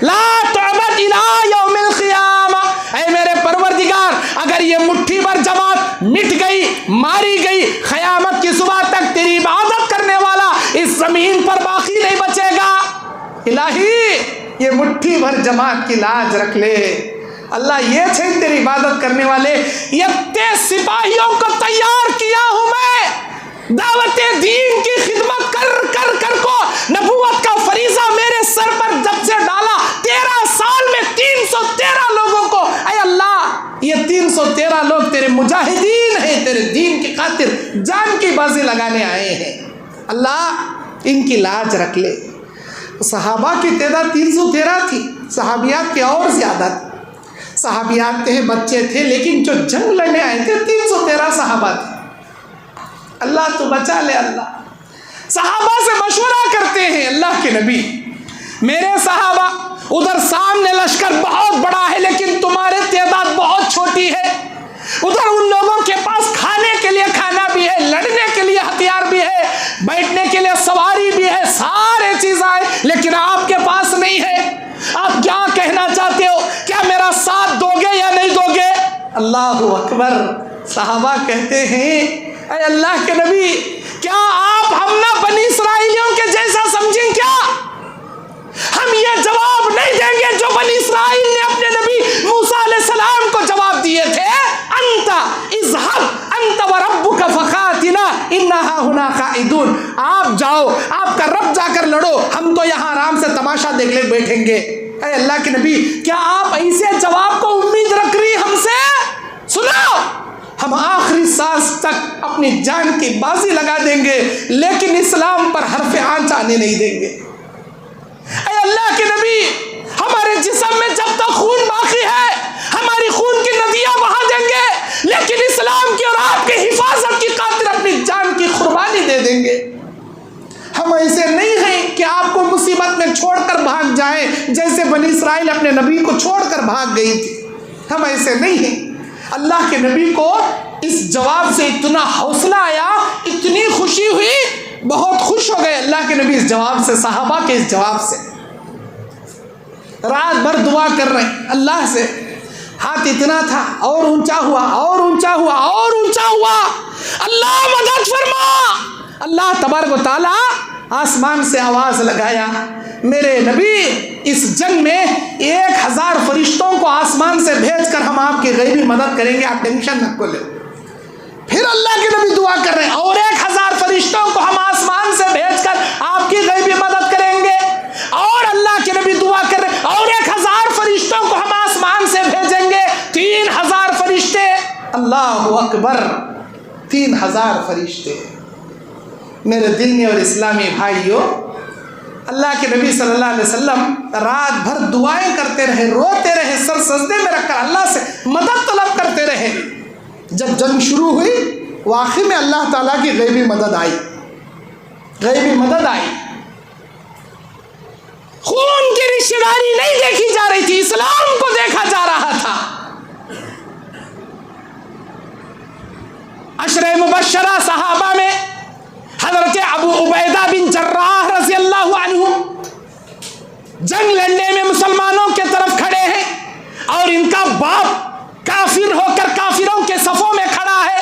ला तुअबद इला यौमिल क़ियामा। ऐ मेरे परवरदिगार, अगर ये मुट्ठी भर जमात मिट गई, मारी गई, क़यामत की सुबह तक तेरी इबादत करने वाला इस ज़मीन पर बाकी नहीं बचेगा। इलाही ये मुट्ठी भर जमात की लाज रख ले। अल्लाह ये छे तेरी इबादत करने वाले, ये 30 सिपाहियों को तैयार किया हूं मैं, दावत दीन की खिदमत कर कर कर को नबूवत का फरीज़ा मेरे सर पर जब से डाला, 13 साल में 313 लोगों को, ऐ अल्लाह ये 313 लोग तेरे मुजाहिदीन हैं, तेरे दीन की खातिर जान की बाजी लगाने आए हैं। अल्लाह इनकी लाज रख ले। सहाबा की तादाद 313 थी, सहाबियात की और ज़्यादा थी। सहाबियात थे, बच्चे थे, लेकिन जो जंग लड़ने आए थे 313 सहाबा थे। अल्लाह तो बचा ले। अल्लाह सहाबा से मशवरा करते हैं, अल्लाह के नबी मेरे सहाबा, उधर सामने लश्कर बहुत बड़ा है लेकिन तुम्हारे तादाद बहुत छोटी है, उधर उन लोगों के पास खाने के लिए खाना भी है, लड़ने के लिए हथियार भी है, बैठने के लिए सवारी भी है, सारे चीज़ें हैं, लेकिन आपके पास नहीं है। आप क्या कहना चाहते हो? क्या मेरा साथ दोगे या नहीं दोगे? अल्लाह अकबर। सहाबा कहते हैं, ऐ अल्लाह के नबी, क्या आप हम ना बनी इस्राइलियों के जैसा समझें क्या? हम ये जवाब नहीं देंगे जो बनी इस्राइल ने अपने नबी मूसा अलैहिस्सलाम को जवाब दिए थे, अंता इज़हब अंत व रब्बुका फक़ातिला इन्ना हुना काइदून, आप जाओ, आपका रब जाकर लड़ो, हम तो यहाँ आराम से तमाशा देख ले बैठेंगे। ऐ अल्लाह के नबी, क्या आप ऐसे जवाब को उम्मीद रख रही हमसे? सुनो, हम आखिरी सांस तक अपनी जान की बाजी लगा देंगे, लेकिन इस्लाम पर हरफ आंच आने नहीं देंगे। ऐ अल्लाह के नबी, हमारे जिस्म में जब तक खून बाकी है, हमारी खून की नदियां बहा देंगे, लेकिन इस्लाम की और आपकी हिफाजत की खातिर अपनी जान की कुर्बानी दे देंगे। हम ऐसे नहीं हैं कि आपको मुसीबत में छोड़कर भाग जाए, जैसे बनी इस्राइल अपने नबी को छोड़कर भाग गई थी। हम ऐसे नहीं हैं। अल्लाह के नबी को इस जवाब से इतना हौसला आया, इतनी खुशी हुई, बहुत खुश हो गए अल्लाह के नबी इस जवाब से, सहाबा के इस जवाब से। रात भर दुआ कर रहे हैं अल्लाह से, हाथ इतना था और ऊंचा हुआ और ऊंचा हुआ और ऊंचा हुआ, अल्लाह मदद फरमा। अल्लाह तबारक व तआला आसमान से आवाज लगाया, मेरे नबी इस जंग में 1000 फरिश्तों को आसमान से भेजकर हम आपकी गैबी मदद करेंगे, आप टेंशन मत को ले। फिर अल्लाह के नबी दुआ कर रहे हैं, और 1000 फरिश्तों को हम आसमान से भेजकर आपकी गैबी मदद करेंगे। और अल्लाह के नबी दुआ कर रहे हैं, और 1000 फरिश्तों को हम आसमान से भेजेंगे, 3000 फरिश्ते। अल्लाहु अकबर, 3000 फरिश्ते। मेरे दीनी और इस्लामी भाइयों, अल्लाह के नबी सल्लल्लाहु अलैहि वसल्लम रात भर दुआएं करते रहे, रोते रहे, सर सजदे में रखकर अल्लाह से मदद तलब करते रहे। जब जंग शुरू हुई, वाकई में अल्लाह ताला की गैबी मदद आई, गैबी मदद आई। खून की रिश्तेदारी नहीं देखी जा रही थी, इस्लाम को देखा जा रहा था। अशरे मुबश्शरा सहाबा में हज़रत अबू उबैदा बिन जर्राह रज़ी अल्लाहु अन्हु जंग लड़ने में मुसलमानों के तरफ खड़े हैं, और इनका बाप काफिर होकर काफिरों के सफों में खड़ा है।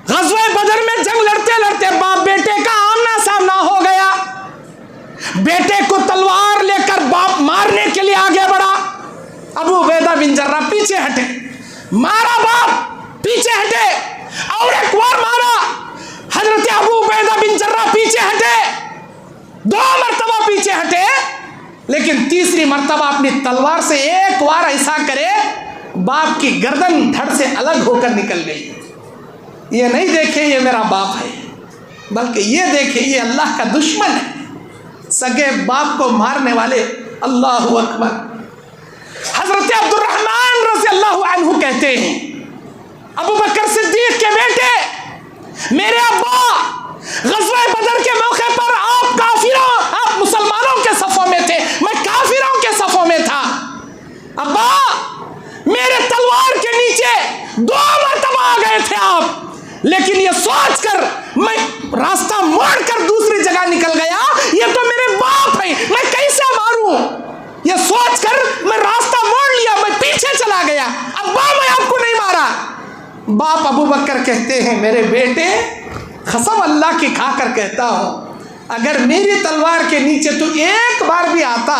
ग़ज़वे बदर में जंग लड़ते लड़ते बाप बेटे का आमना सामना हो गया। बेटे को तलवार लेकर बाप मारने के लिए आगे बढ़ा। अबू उबैदा बिन जर्राह पीछे हटे, मारा, बाप पीछे हटे, और एक बार मारा। हजरत अबू उबैदा बिन जर्राह पीछे हटे, 2 मरतबा पीछे हटे, लेकिन तीसरी मरतबा अपनी तलवार से एक बार ऐसा करे, बाप की गर्दन धड़ से अलग होकर निकल गई। ये नहीं देखे ये मेरा बाप है, बल्कि ये देखे ये अल्लाह का दुश्मन है, सगे बाप को मारने वाले। अल्लाहु अकबर। हजरत अब्दुर्रहमान रज़ी अल्लाहु अन्हु कहते हैं, अबू बकर सिद्दीक के बेटे, मेरे अब्बा ग़ज़वे बदर के मौके पर आप मुसलमानों के सफ़ों में थे, मैं काफिरों के सफ़ों में था। अब्बा, मेरे तलवार के नीचे 2 मरतबा आ गए थे आप, लेकिन ये सोचकर मैं रास्ता मोड़कर दूसरी जगह निकल गया, ये तो मेरे बाप है, मैं कैसे मारूं? ये सोचकर मैं रास्ता मोड़ लिया, मैं पीछे चला गया। अब्बा, मैं आपको नहीं मारा। बाप अबू बकर कहते हैं, मेरे बेटे, कसम अल्लाह की खाकर कहता हूँ, अगर मेरी तलवार के नीचे तू एक बार भी आता,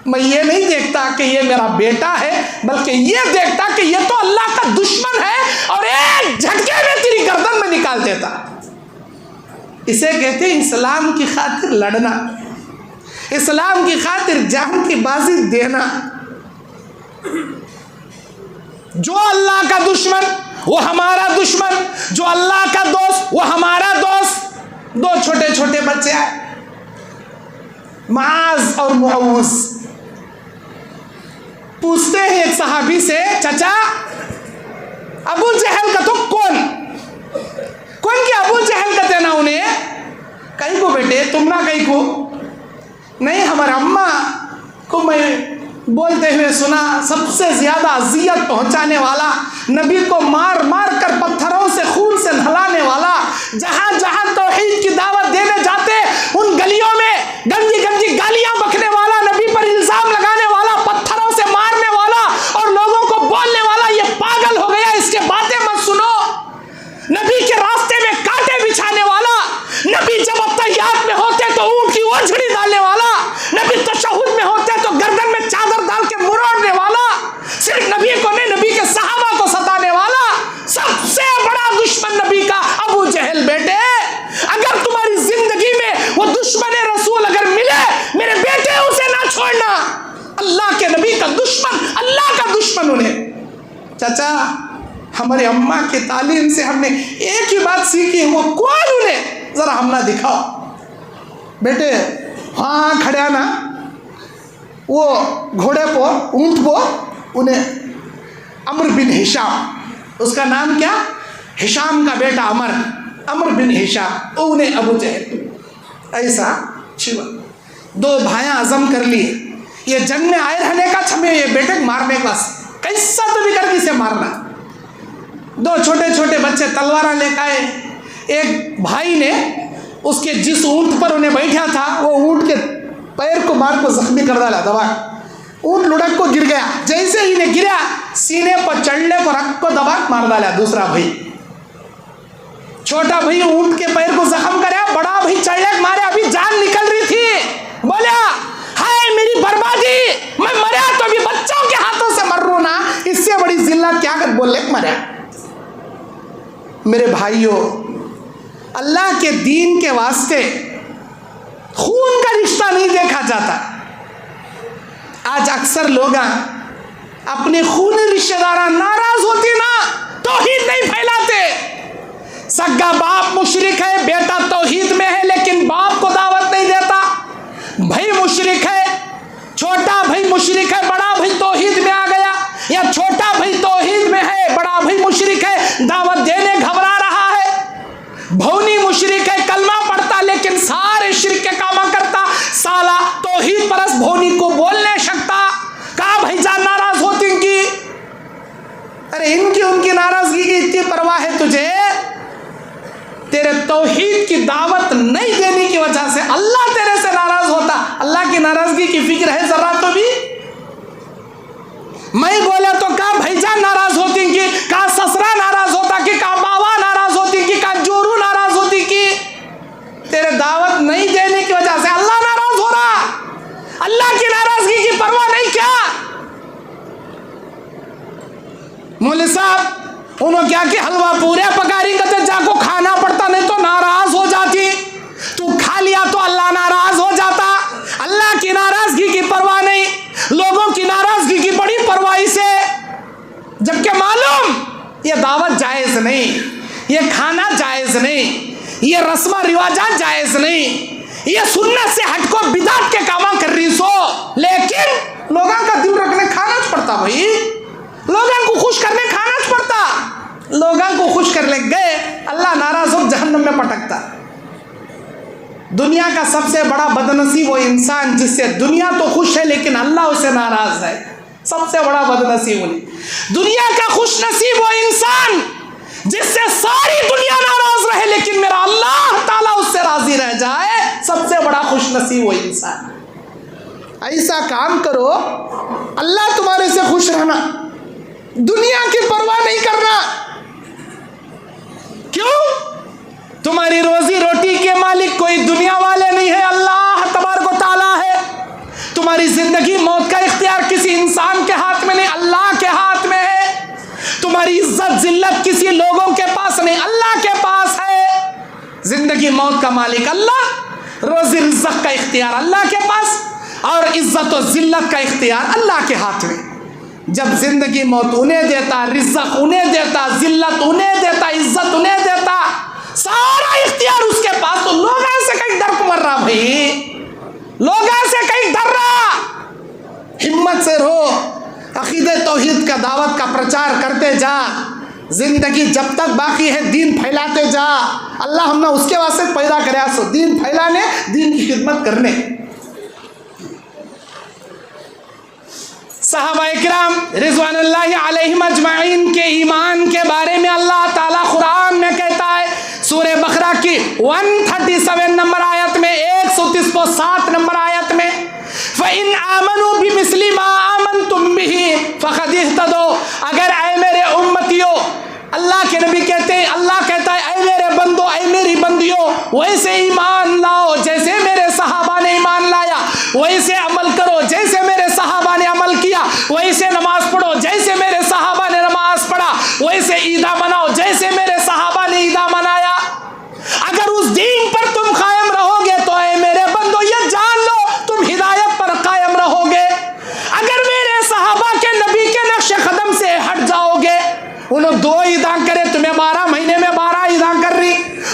मैं ये नहीं देखता कि ये मेरा बेटा है, बल्कि ये देखता कि ये तो अल्लाह का दुश्मन है, और एक झटके में तेरी गर्दन में निकाल देता। इसे कहते हैं इस्लाम की खातिर लड़ना, इस्लाम की खातिर जान की बाजी देना। जो अल्लाह का दुश्मन वो हमारा दुश्मन, जो अल्लाह का दोस्त वो हमारा दोस्त। 2 छोटे छोटे बच्चे आए, माज और मुअव्वज़। पूछते हैं एक सहाबी से, चाचा अबू जहल का तो कौन क्या अबू जहल का देना उन्हें? कहीं को बेटे, तुम ना कहीं को नहीं, हमारे अम्मा को मैं बोलते हुए सुना, सबसे ज्यादा अजियत पहुंचाने वाला, नबी को मार मार कर पत्थरों से खून से नहलाने वाला, जहां जहां तौहीद की दावत देने जाते उन गलियों में गंदी गंदी गालियां बकने वाला, नबी पर इल्जाम लगाने वाला, पत्थरों से मारने वाला और लोगों को बोलने वाला, ये पागल हो गया, इसके बातें मत सुनो। नबी के रास्ते में कांटे बिछाने वाला, नबी जब अत्तहियात में होते तो ऊंट की ओछड़ी डालने वाला, नबी तशहुद में होते तो गर्दन में चादर डाल के मुड़ने वाला, सिर्फ नबी को नहीं नबी के सहाबा को सताने वाला, अल्लाह के नबी का दुश्मन, अल्लाह का दुश्मन उन्हें। चाचा, हमारे अम्मा के तालीम से हमने एक ही बात सीखी, वो कौन उन्हें जरा हम ना दिखाओ। बेटे हाँ खड़ा ना, वो घोड़े पर ऊंट पर उन्हें अमर बिन हिशाम, उसका नाम क्या, हिशाम का बेटा अमर बिन हिशाम, उन्हें अबू जहल ऐसा छिवा। दो भाइयाँ अज़म कर लिए ये जंग में आए रहने का, छमे ये बेटे मारने का, कैसा तो भी करके इसे मारना। दो छोटे छोटे बच्चे तलवार लेकर आए। एक भाई ने उसके जिस ऊंट पर उन्हें बैठा था वो ऊंट के पैर को मार को जख्मी कर डाला, दबा ऊंट लुढ़क को गिर गया। जैसे ही ने गिरा सीने पर चढ़ने को रख को दबा मार डाला दूसरा भाई। छोटा भाई ऊंट के पैर को जख्म कराया, बड़ा भाई चढ़ने मारे, अभी जान निकल रही थी, बोला हाय मेरी बर्बादी, मैं मरा तो अभी बच्चों के हाथों से मर रू ना, इससे बड़ी जिल्लत क्या कर बोले मरा। मेरे भाइयों, अल्लाह के दीन के वास्ते खून का रिश्ता नहीं देखा जाता। आज अक्सर लोग अपने खूनी रिश्तेदार नाराज होते ना, तौहीद नहीं फैलाते। सगा बाप मुशरिक है, बेटा तौहीद में है लेकिन बाप को दावत नहीं देता। भाई मुशरिक है, छोटा भाई मुशरिक है, बड़ा भाई तौहीद में आ गया, या छोटा भाई तौहीद में है, बड़ा भाई मुशरिक है, दावत देने घबरा रहा है। भौनी मुशरिक है, कलमा पढ़ता लेकिन सारे शिर्क के कामा करता, साला तौहीद परस भौनी को बोल नहीं सकता। कहा भाईजान नाराज होती इनकी, अरे इनकी उनकी नाराजगी की इतनी परवाह है तुझे, तेरे तौहीद की दावत नहीं देने की वजह से अल्लाह तेरे से नाराज होता। अल्लाह की नाराजगी की फिक्र है जरा तो भी? मैं बोला तो कहा भाईजान नाराज होती कि, कहा ससरा नाराज होता कि, कहा बाबा नाराज होती कि, कहा जोरू नाराज होती कि, तेरे दावत नहीं देने की वजह से अल्लाह नाराज हो रहा। अल्लाह की नाराजगी की परवाह नहीं क्या? मौलवी साहब उन्होंने क्या कि हलवा पूरे पकारी कहते जाको खाना पड़ता, नहीं तो नाराज हो जाती। तू खा लिया तो अल्लाह नाराज हो जाता। अल्लाह की नाराजगी की परवाह नहीं, लोगों की नाराजगी की बड़ी परवाही से, जबकि मालूम ये दावत जायज नहीं, ये खाना जायज नहीं, ये रस्म रिवाजात जायज नहीं, ये सुन्नत से हटको बिदात के कामा कर रही सो, लेकिन लोगों का दिल रखने खाना पड़ता। भाई लोगों को खुश करने खाना पड़ता, लोगों को खुश कर ले गए, अल्लाह नाराज हो जहन्नम में पटकता। दुनिया का सबसे बड़ा बदनसीब वो इंसान जिससे दुनिया तो खुश है लेकिन अल्लाह उससे नाराज है, सबसे बड़ा बदनसीब उन्हें। दुनिया का खुश नसीब वो इंसान जिससे सारी दुनिया नाराज रहे लेकिन मेरा अल्लाह ताला उससे राजी रह जाए, सबसे बड़ा खुश नसीब वो इंसान। ऐसा काम करो अल्लाह तुम्हारे से खुश रहना, दुनिया की परवाह नहीं करना। क्यों? तुम्हारी रोजी रोटी के मालिक कोई दुनिया वाले नहीं है, अल्लाह तबारक व तआला है। तुम्हारी जिंदगी मौत का इख्तियार किसी इंसान के हाथ में नहीं, अल्लाह के हाथ में है। तुम्हारी इज्जत जिल्लत किसी लोगों के पास नहीं, अल्लाह के पास है। जिंदगी मौत का मालिक अल्लाह, रोजी रिज़्क़ का इख्तियार अल्लाह के पास, और इज्जत और जिल्लत का इख्तियार अल्लाह के हाथ में। जब जिंदगी मौत उन्हें देता, रिज़्क़ उन्हें देता, जिल्लत उन्हें देता, इज्जत उन्हें देता, सारा इख्तियार उसके पास, तो लोगों से कहीं डर मर रहा। भाई लोगों से कहीं डर रहा, हिम्मत से रहो, अकीदे तौहीद का दावत का प्रचार करते जा, जिंदगी जब तक बाकी है दीन फैलाते जा। अल्लाह हमने उसके वास्ते पैदा कराया सो, दीन फैलाने, दीन की खिदमत करने। सहाबाए किराम रिज़वानुल्लाहि अलैहिम अजमाइन के ईमान के बारे में अल्लाह ताला कुरान में कहता है, सूरह बकरा की 137 नंबर आयत में, 137 नंबर आयत में, फ़इन आमनू बिमिस्लि मा आमनतुम बिही फ़क़द इह्तदौ। अगर ऐ मेरे उम्मतियों, अल्लाह के नबी कहते हैं, अल्लाह कहता है ऐ मेरे बंदो, ऐ मेरी बंदियों, वैसे ईमान लाओ जैसे मेरे सहाबा ने ईमान लाया, वैसे अमल करो जैसे मेरे सहाबा ने अमल किया, वैसे नमाज पढ़ो जैसे मेरे सहाबा ने नमाज पढ़ा, वैसे ईदा मनाओ जैसे मेरे सहाबा ने ईदा मनाया। अगर उस दीन पर तुम कायम रहोगे तो ऐ मेरे बंदो ये जान लो तुम हिदायत पर कायम रहोगे। अगर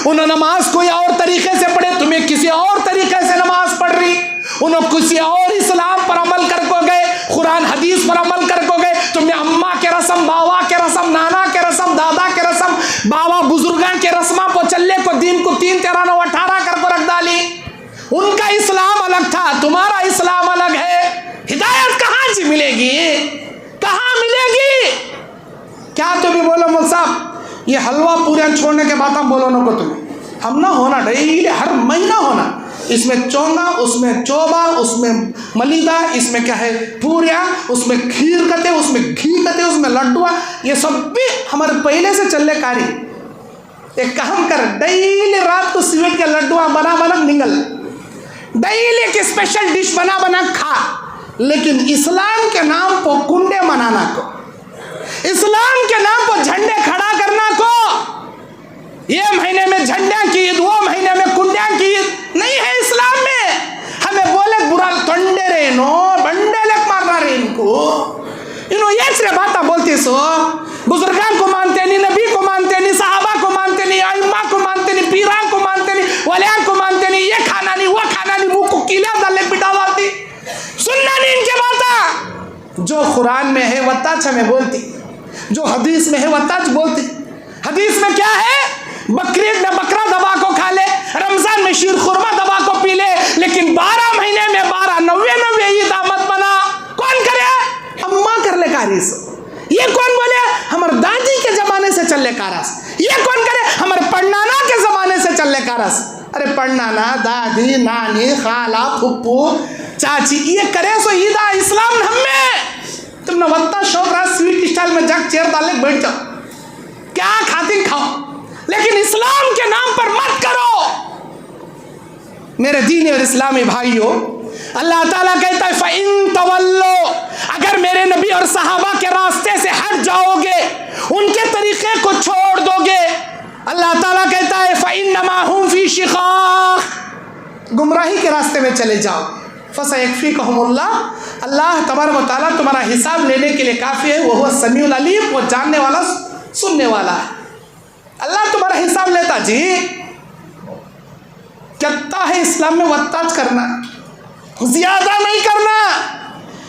उन्होंने नमाज कोई और तरीके से पढ़े, तुम्हें किसी और तरीके से नमाज पढ़ रही, उन्होंने किसी और इस्लाम पर अमल कर को गए, कुरान हदीस पर अमल कर को गए। तुम्हें अम्मा के रस्म, बाबा के रस्म, नाना के रस्म, दादा के रस्म, बाबा बुजुर्गन के रस्मा को चलने को दीन को 3 13 9 18 कर को रख डाली। उनका इस्लाम अलग था, तुम्हारा इस्लाम अलग है। हिदायत कहाँ से मिलेगी, कहाँ मिलेगी? क्या तुम्हें बोलो मौल साहब, ये हलवा पूरियां छोड़ने के बाद हम बोलो ना को तुम्हें, हम ना होना डेली हर महीना होना, इसमें चोंगा, उसमें चोबा, उसमें मलीदा, इसमें क्या है पूरियां, उसमें खीर कते, उसमें घी कते, उसमें लड्डुआ, ये सब भी हमारे पहले से चलने कारी। एक काम कर, डेली रात को स्वीट के लड्डुआ बना बना निगल, डेली एक स्पेशल डिश बना बना खा, लेकिन इस्लाम के नाम पर कुंडे मनाना को, इस्लाम के नाम पर झंडे खड़ा करना को, ये महीने में झंडा की ईद, वो महीने में कुंडिया की ईद नहीं है इस्लाम में। हमें बोले बुरा टंडे रे नो बंडे लेक मारना रे इनको, इन्हों ये चले बात बोलते सो, बुजुर्गान को मानते नहीं, नबी को मानते नहीं, सहाबा को मानते नहीं, आइम्मा को मानते नहीं, पीरान को मानते नहीं, वलियान को मानते नहीं, ये खाना नहीं, वो खाना नहीं, मुंह को कीला डाले पिटा जाती, सुनना नहीं इनके बात। जो कुरान में है वत्ताच हमें बोलती, जो हदीस में है वत्ताच बोलती। हदीस में क्या है, बकरीद में बकरा दबा को खा ले, रमजान में शीर खुरमा दबा को पी ले, लेकिन 12 महीने में 12 90 ईद आमद बना कौन करे? अम्मा कर ले कारिस। ये कौन बोले? हमारे दादी के जमाने से चल ले कारस। ये कौन करे? हमारे पढ़नाना के जमाने से चल ले कारस। अरे पढ़नाना, दादी, नानी, खाला, फुप्पू, चाची, ये करे सो ईदा इस्लाम हमें। तुमने वत्ता शौक रहा स्वीट स्टाइल में जग चेयर डाल ले बैठ जाओ, क्या खाती खाओ, लेकिन इस्लाम के नाम पर मत करो। मेरे दीनी और इस्लामी भाइयों, अल्लाह ताला कहता है फ़इन तवल्लो, अगर मेरे नबी और सहाबा के रास्ते से हट जाओगे, उनके तरीके को छोड़ दोगे, अल्लाह ताला कहता है फ़इन्नमा हुम फ़ी शिक़ाक़, गुमराही के रास्ते में चले जाओ। फ़सयकफ़ीकुहुमुल्लाह, अल्लाह तबारक व तआला तुम्हारा हिसाब लेने के लिए काफ़ी है, वह समीउल अलीम, वो जानने वाला सुनने वाला है। अल्लाह तुम्हारा हिसाब लेता जी। कितना है इस्लाम में वत्ताज करना, ज्यादा नहीं करना।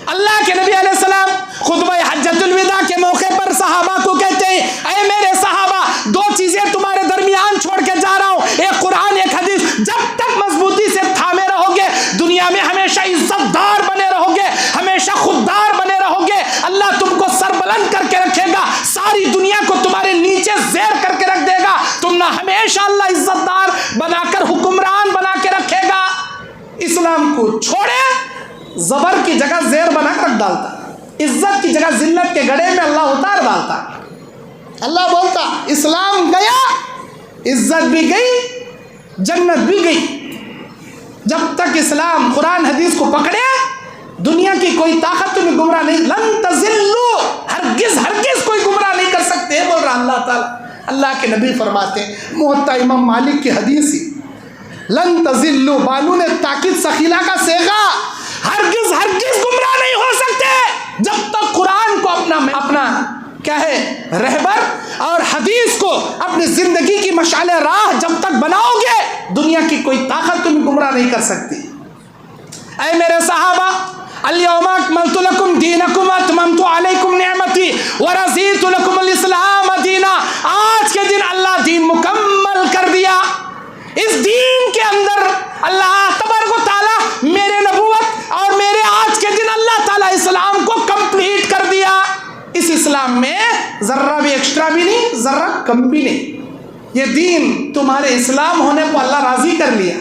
अल्लाह के नबी अलैहिस्सलाम खुतबा हज्जतुल विदा के मौके पर सहाबा को कहते हैं, ऐ मेरे सहाबा, 2 चीजें तुम्हारे दरमियान छोड़ के जा रहा हूं, एक कुरान एक हदीस। जब तक मजबूती से थामे रहोगे, दुनिया में हमेशा इज्जतदार बने रहोगे, हमेशा खुददार बने रहोगे, अल्लाह तुमको सरबुलंद करके रखेगा, सारी दुनिया को तुम्हारे नीचे ज़ेर करके रख देगा, तुम ना हमेशा अल्लाह इज्जतदार बनाकर हुक्मरान बना के रखेगा। इस्लाम को छोड़े, जबर की जगह ज़ेर बना कर डालता, इज्जत की जगह जिल्लत के गड़े में अल्लाह उतार डालता। अल्लाह बोलता इस्लाम गया, इज्जत भी गई, जन्नत भी गई। जब तक इस्लाम कुरान हदीस को पकड़े, दुनिया की कोई ताकत तुम्हें गुमराह नहीं, लन तज़िल्लू, हरगिज़ हरगिज़ कोई गुमराह नहीं कर सकते, बोल रहा अल्लाह ताला। अल्लाह के नबी फरमाते हैं, मुवत्ता इमाम मालिक की हदीस ही, लन तज़िल्लू, बानू ने ताकीद सखीला का सेगा, हरगिज़ हरगिज़ गुमराह नहीं हो सकते जब तक कुरान को अपना क्या है रहबर और हदीस को अपनी जिंदगी की मशाले राह जब तक बनाओगे, दुनिया की कोई ताकत तुम्हें गुमराह नहीं कर सकती। ऐ मेरे सहाबा, अल-यौमा अकमलतु लकुम दीनकुम व अतममतु अलैकुम निअमती व रज़ीतु लकुमुल इस्लाम दीना। आज के दिन अल्लाह दीन मुकम्मल कर दिया। इस दीन के अंदर अल्लाह तबारक व तआला मेरे नबूवत और मेरे आज के दिन अल्लाह ताला इस्लाम को कंप्लीट कर दिया। इस इस्लाम में जर्रा भी एक्स्ट्रा भी नहीं, जर्रा कम भी नहीं। ये दीन तुम्हारे इस्लाम होने को अल्लाह राजी कर लिया।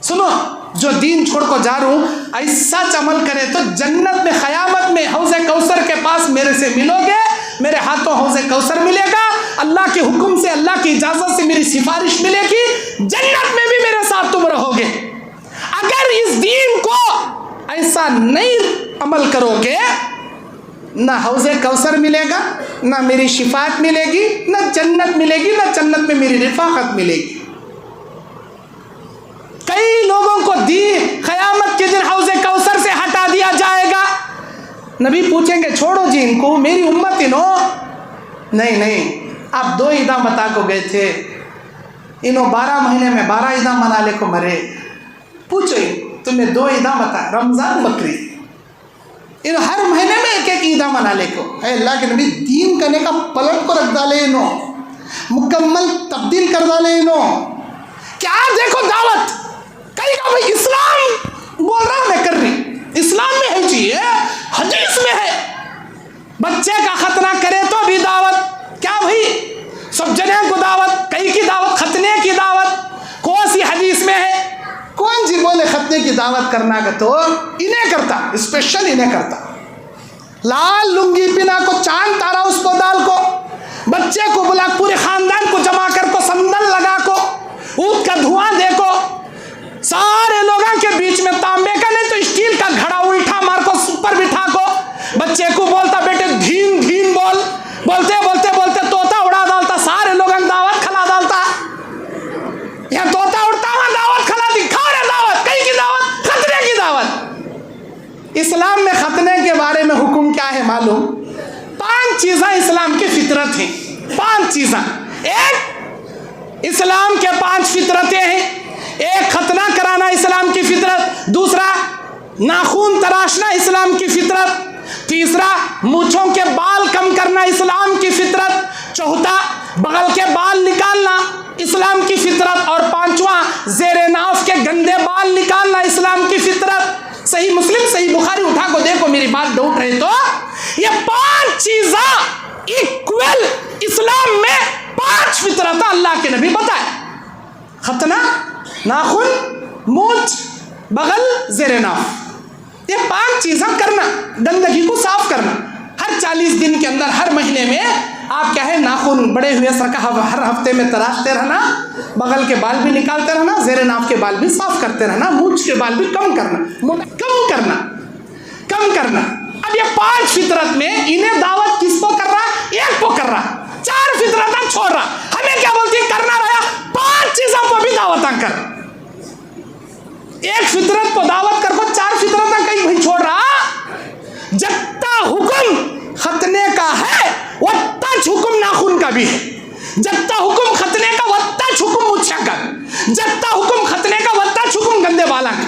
सुनो, जो दीन छोड़ को जा रहा हूँ, ऐसा अमल करे तो जन्नत में क़यामत में हौज़े कौसर के पास मेरे से मिलोगे, मेरे हाथों हौज़े कौसर मिलेगा, अल्लाह के हुक्म से, अल्लाह की इजाज़त से मेरी सिफारिश मिलेगी, जन्नत में भी मेरे साथ तुम रहोगे। अगर इस दीन को ऐसा नहीं अमल करोगे, ना हौज़े कौसर मिलेगा, ना मेरी शिफात मिलेगी, ना जन्नत मिलेगी, ना जन्नत में मेरी रिफाकत मिलेगी। कई लोगों को क़यामत के दिन हौज़े कौसर से हटा दिया जाएगा। नबी पूछेंगे, छोड़ो जी इनको, मेरी उम्मत इनो। नहीं, आप 2 ईदा बता को गए थे, इन्हों 12 महीने में 12 ईदा मनाने को मरे। पूछो तुम्हें 2 ईदा बता, रमज़ान बकरी, इन हर महीने में एक एक ईदा मनाने को। अल्लाह के नबी दीन करने का पलट को रख डाले, इन्हों मुकम्मल तब्दील कर डाले इन्हों। क्या देखो दावत कहीं का भाई इस्लाम बोल रहा मैं कर रही, इस्लाम में है चाहिए, हदीस में है। बच्चे का खतना करे तो भी दावत, क्या भाई सब जने को दावत, कहीं की दावत, खतने की दावत कौन सी हदीस में है? कौन जी बोले खतने की दावत करना का, तो इन्हें करता, स्पेशल इन्हें करता। लाल लुंगी पिना को, चांद तारा उसको डाल को, बच्चे को बुला, पूरे खानदान को जमा कर को, संदल लगा को, ऊद का धुआं देखो, सारे लोगों के बीच में तांबे का नहीं तो स्टील का घड़ा उल्टा मार को ऊपर बिठा को, बच्चे को बोलता बेटे धीन धीन बोल, बोलते बोलते बोलते तोता उड़ा डालता, सारे लोगों दावत खिला डालता। यहाँ तोता उड़ता हुआ दावत खिला दी, खा रहे दावत, कहीं की दावत, खतने की दावत। इस्लाम में खतने के बारे में हुक्म क्या है मालूम? 5 चीज़ें इस्लाम की फितरत हैं, 5 चीज़ें। एक, इस्लाम के 5 फितरतें हैं। एक, खतना कराना इस्लाम की फितरत। दूसरा, नाखून तराशना इस्लाम की फितरत। तीसरा, मूंछों के बाल कम करना इस्लाम की फितरत। चौथा, बगल के बाल निकालना इस्लाम की फितरत। और 5वां, ज़ेरे नाफ के गंदे बाल निकालना इस्लाम की फितरत। सही मुस्लिम, सही बुखारी उठा को देखो, मेरी बात डाउट रहे तो ये 5 चीज़ें इक्वल इस्लाम में 5 फितरत अल्लाह के नबी बताए। खतना, नाखून, मूंछ, बगल, ज़ेरे नाफ, ये 5 चीज़ें करना, गंदगी को साफ करना। हर 40 दिन के अंदर, हर महीने में आप क्या है, नाखून बड़े हुए सर का हर हफ्ते में तराशते रहना, बगल के बाल भी निकालते रहना, ज़ेरे नाफ के बाल भी साफ करते रहना, मूंछ के बाल भी कम करना, कम करना। अब ये 5 फितरत में इन्हें दावत किसको कर रहा? एक को कर रहा, 4 फितरत छोड़ रहा। हमें क्या बोलती है? करना रहा 5 चीज़ों को भी दावत कर। एक फितरत को दावत कर को 4 फितरत कहीं भाई छोड़ रहा। जत्ता हुक्म खतने का है वत्ता हुक्म नाखून का भी है। जत्ता हुक्म खतने का वत्ता हुक्म मुच्छा का, जत्ता हुक्म खतने का वत्ता हुक्म गंदे बाला का।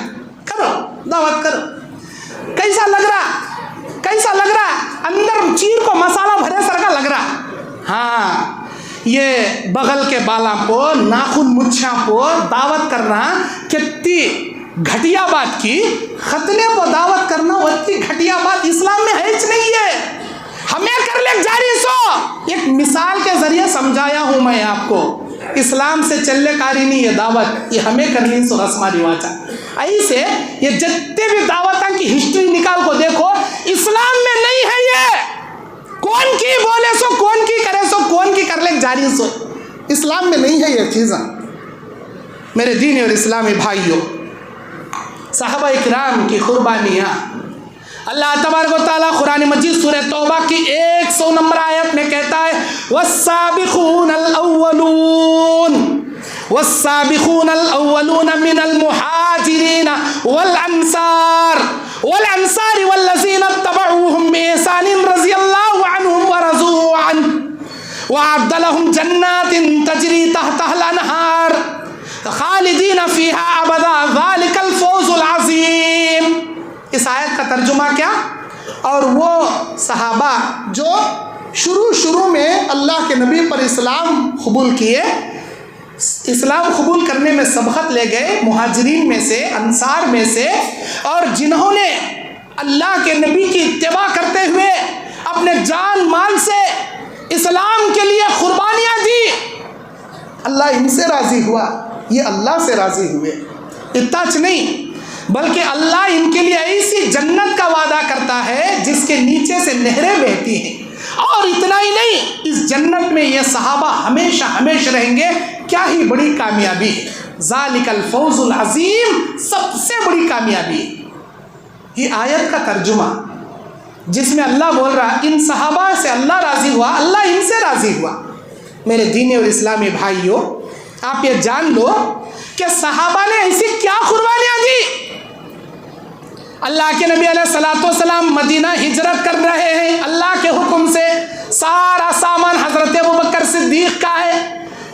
करो दावत करो। कैसा लग रहा? कैसा लग रहा? अंदर चीर को मसाला भरे सर का लग रहा। हाँ, ये बगल के बाला को, नाखून मुच्छा को दावत करना कितनी घटिया बात की। खतने को दावत करना उतनी घटिया बात इस्लाम में है नहीं है। हमें कर ले जारी सो। एक मिसाल के जरिए समझाया हूं मैं आपको, इस्लाम से चलने कारी नहीं ये दावत, ये हमें करनी सो रस्मा रिवाजा। ऐसे ये जितने भी दावतों की हिस्ट्री निकाल को देखो, इस्लाम में नहीं है ये। कौन की बोले सो, कौन की करे सो, कौन की कर ले जारी सो, इस्लाम में नहीं है ये चीज़ें। मेरे दीन और इस्लामी भाइयों, सहाबा इकराम की कुर्बानियाँ, अल्लाह तबारक व तआला कुरान मजीद सूरह तौबा की 100 नंबर आयत में कहता है, वस्साबिखूनल अव्वलून मिनल मुहाजिरीन वल अंसार वल्लज़ीना तबऊहुम बिइहसानिन रज़ियल्लाहु अन्हुम व रज़ू अन्हु व अअद्द लहुम जन्नातिन तजरी तहतहल अनहार खालिदीन फीहा अबदा ज़ालिकल फौज़ुल अज़ीम। इस आयत का तर्जुमा क्या? और वो सहाबा जो शुरू में अल्लाह के नबी पर इस्लाम कबूल किए, इस्लाम कबूल करने में सबकत ले गए, मुहाजिरीन में से, अंसार में से, और जिन्होंने अल्लाह के नबी की इत्तिबा करते हुए अपने जान माल से इस्लाम के लिए कुर्बानियाँ दी, अल्लाह इनसे राज़ी हुआ, ये अल्लाह से राज़ी हुए। इतना नहीं, बल्कि अल्लाह इनके लिए ऐसी जन्नत का वादा करता है जिसके नीचे से नहरें बहती हैं। और इतना ही नहीं, इस जन्नत में ये सहाबा हमेशा हमेशा रहेंगे। क्या ही बड़ी कामयाबी है, ज़ालिकल फौज़ुल अज़ीम, सबसे बड़ी कामयाबी। ये आयत का तर्जुमा जिसमें अल्लाह बोल रहा इन सहाबा से अल्लाह राज़ी हुआ, अल्लाह इनसे राज़ी हुआ। मेरे दीनी और इस्लामी भाइयों, आप ये जान लो कि सहाबा ने ऐसी क्या कुर्बानियाँ दी। अल्लाह के नबी अलैहिस्सलातु वस्सलाम मदीना हिजरत कर रहे हैं, अल्लाह के हुक्म से सारा सामान हज़रत अबू बकर सिद्दीक़ का है,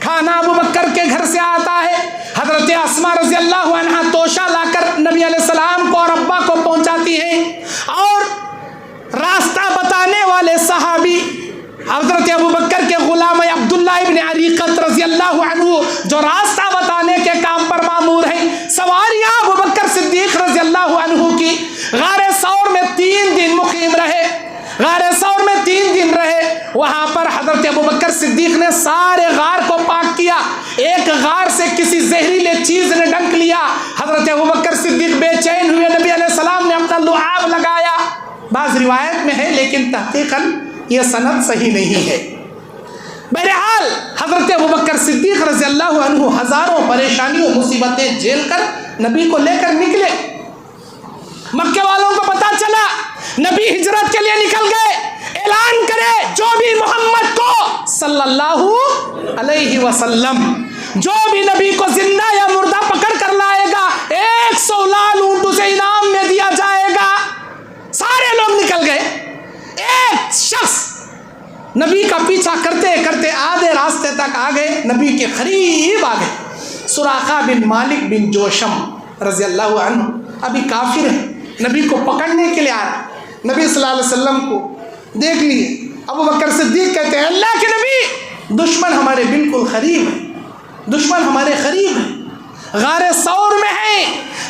खाना अबू बकर के के घर से आता है। हजरत अस्मा रज़ी अल्लाह अन्हा तोशा लाकर नबी अलैहिस्सलाम को और अब्बा को पहुंचाती हैं, और रास्ता बताने वाले सहाबी हजरत अबू बकर के गुलाम अब्दुल्ला इब्न अरीक़त रज़ी अल्लाह अन्हु जो रास्ता बताने के काम पर मामूर हैं, सवारियाँ अबू बकर सिद्दीक़ रज़ी अल्लाह अन्हु की गारे सौर में 3 दिन मुकीम रहे। गारे सौर में 3 दिन रहे। वहाँ पर हजरत अबू बकर सिद्दीक़ ने सारे गार को पाक किया। एक गार से किसी जहरीले चीज़ ने डंक लिया। हजरत अबू बकर सिद्दीक़ बेचैन हुए। नबी अलैहिस्सलाम ने अपना लुआब लगाया। बाज़ रिवायत में है, लेकिन तहक़ीक़न यह सनद सही नहीं है। बहरहाल हजरत अबू बकर सिद्दीक़ रज़ी अल्लाह अन्हु हज़ारों परेशानियों मुसीबतें झेल कर नबी को लेकर निकले। मक्के वालों को पता चला नबी हिजरत के लिए निकल गए। ऐलान करे, जो भी मोहम्मद को सल्लल्लाहु अलैहि वसल्लम, जो भी नबी को जिंदा या मुर्दा पकड़ कर लाएगा 100 लाल ऊंट उसे इनाम में दिया जाएगा। सारे लोग निकल गए। एक शख्स नबी का पीछा करते करते आधे रास्ते तक आ गए, नबी के करीब आ गए। सुराखा बिन मालिक बिन जोशम रज़ी अल्लाह अन्हु अभी काफिर है, नबी को पकड़ने के लिए आ रहा। नबी सल्लल्लाहु अलैहि वसल्लम को देख लिए। अबू बकर सिद्दीक़ कहते हैं, अल्लाह के नबी, दुश्मन हमारे बिल्कुल करीब है, दुश्मन हमारे करीब है, गारे सौर में है।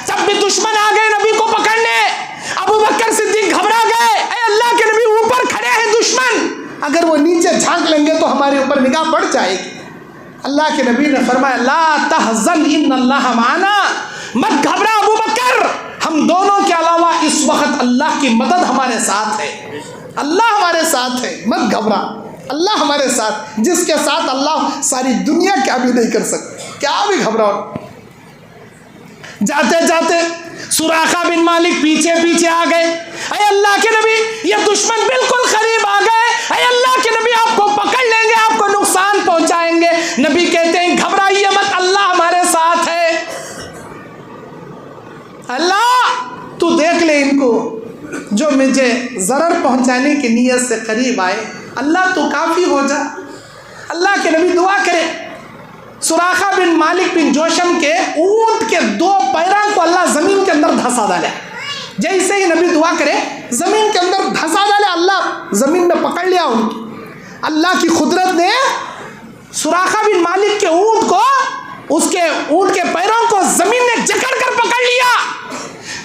तब भी दुश्मन आ गए नबी को पकड़ने। अबू बकर सिद्दीक़ घबरा गए। अल्लाह के नबी, ऊपर खड़े हैं दुश्मन, अगर वो नीचे झांक लेंगे तो हमारे ऊपर निगाह पड़ जाएगी। अल्लाह के नबी ने फरमाया, ला तहज़न इन्नल्लाह माना, मत घबरा अबू बकर, हम दोनों के अलावा इस वक्त अल्लाह की मदद हमारे साथ है। अल्लाह हमारे साथ है, मत घबरा, अल्लाह हमारे साथ, जिसके साथ अल्लाह सारी दुनिया क्या भी नहीं कर सकती, क्या भी घबराओ। जाते जाते सुराखा बिन मालिक पीछे पीछे आ गए। अरे अल्लाह के नबी, ये दुश्मन बिल्कुल करीब आ गए। अरे अल्लाह के नबी, आपको पकड़ लेंगे, आपको नुकसान पहुंचाएंगे। नबी कहते हैं, घबराइए मत, अल्लाह हमारे साथ है। अल्लाह तू देख ले इनको, जो मुझे ज़रर पहुंचाने की नीयत से करीब आए, अल्लाह तू काफ़ी हो जा। अल्लाह के नबी दुआ करे। सुराखा बिन मालिक बिन जोशम के ऊंट के 2 पैरों को अल्लाह ज़मीन के अंदर धंसा डाले। जैसे ही नबी दुआ करे, ज़मीन के अंदर धंसा डाले, अल्लाह ज़मीन में पकड़ लिया उनको। अल्लाह की कुदरत ने सुराखा बिन मालिक के ऊंट को, उसके ऊंट के पैरों को ज़मीन ने जकड़ कर पकड़ लिया।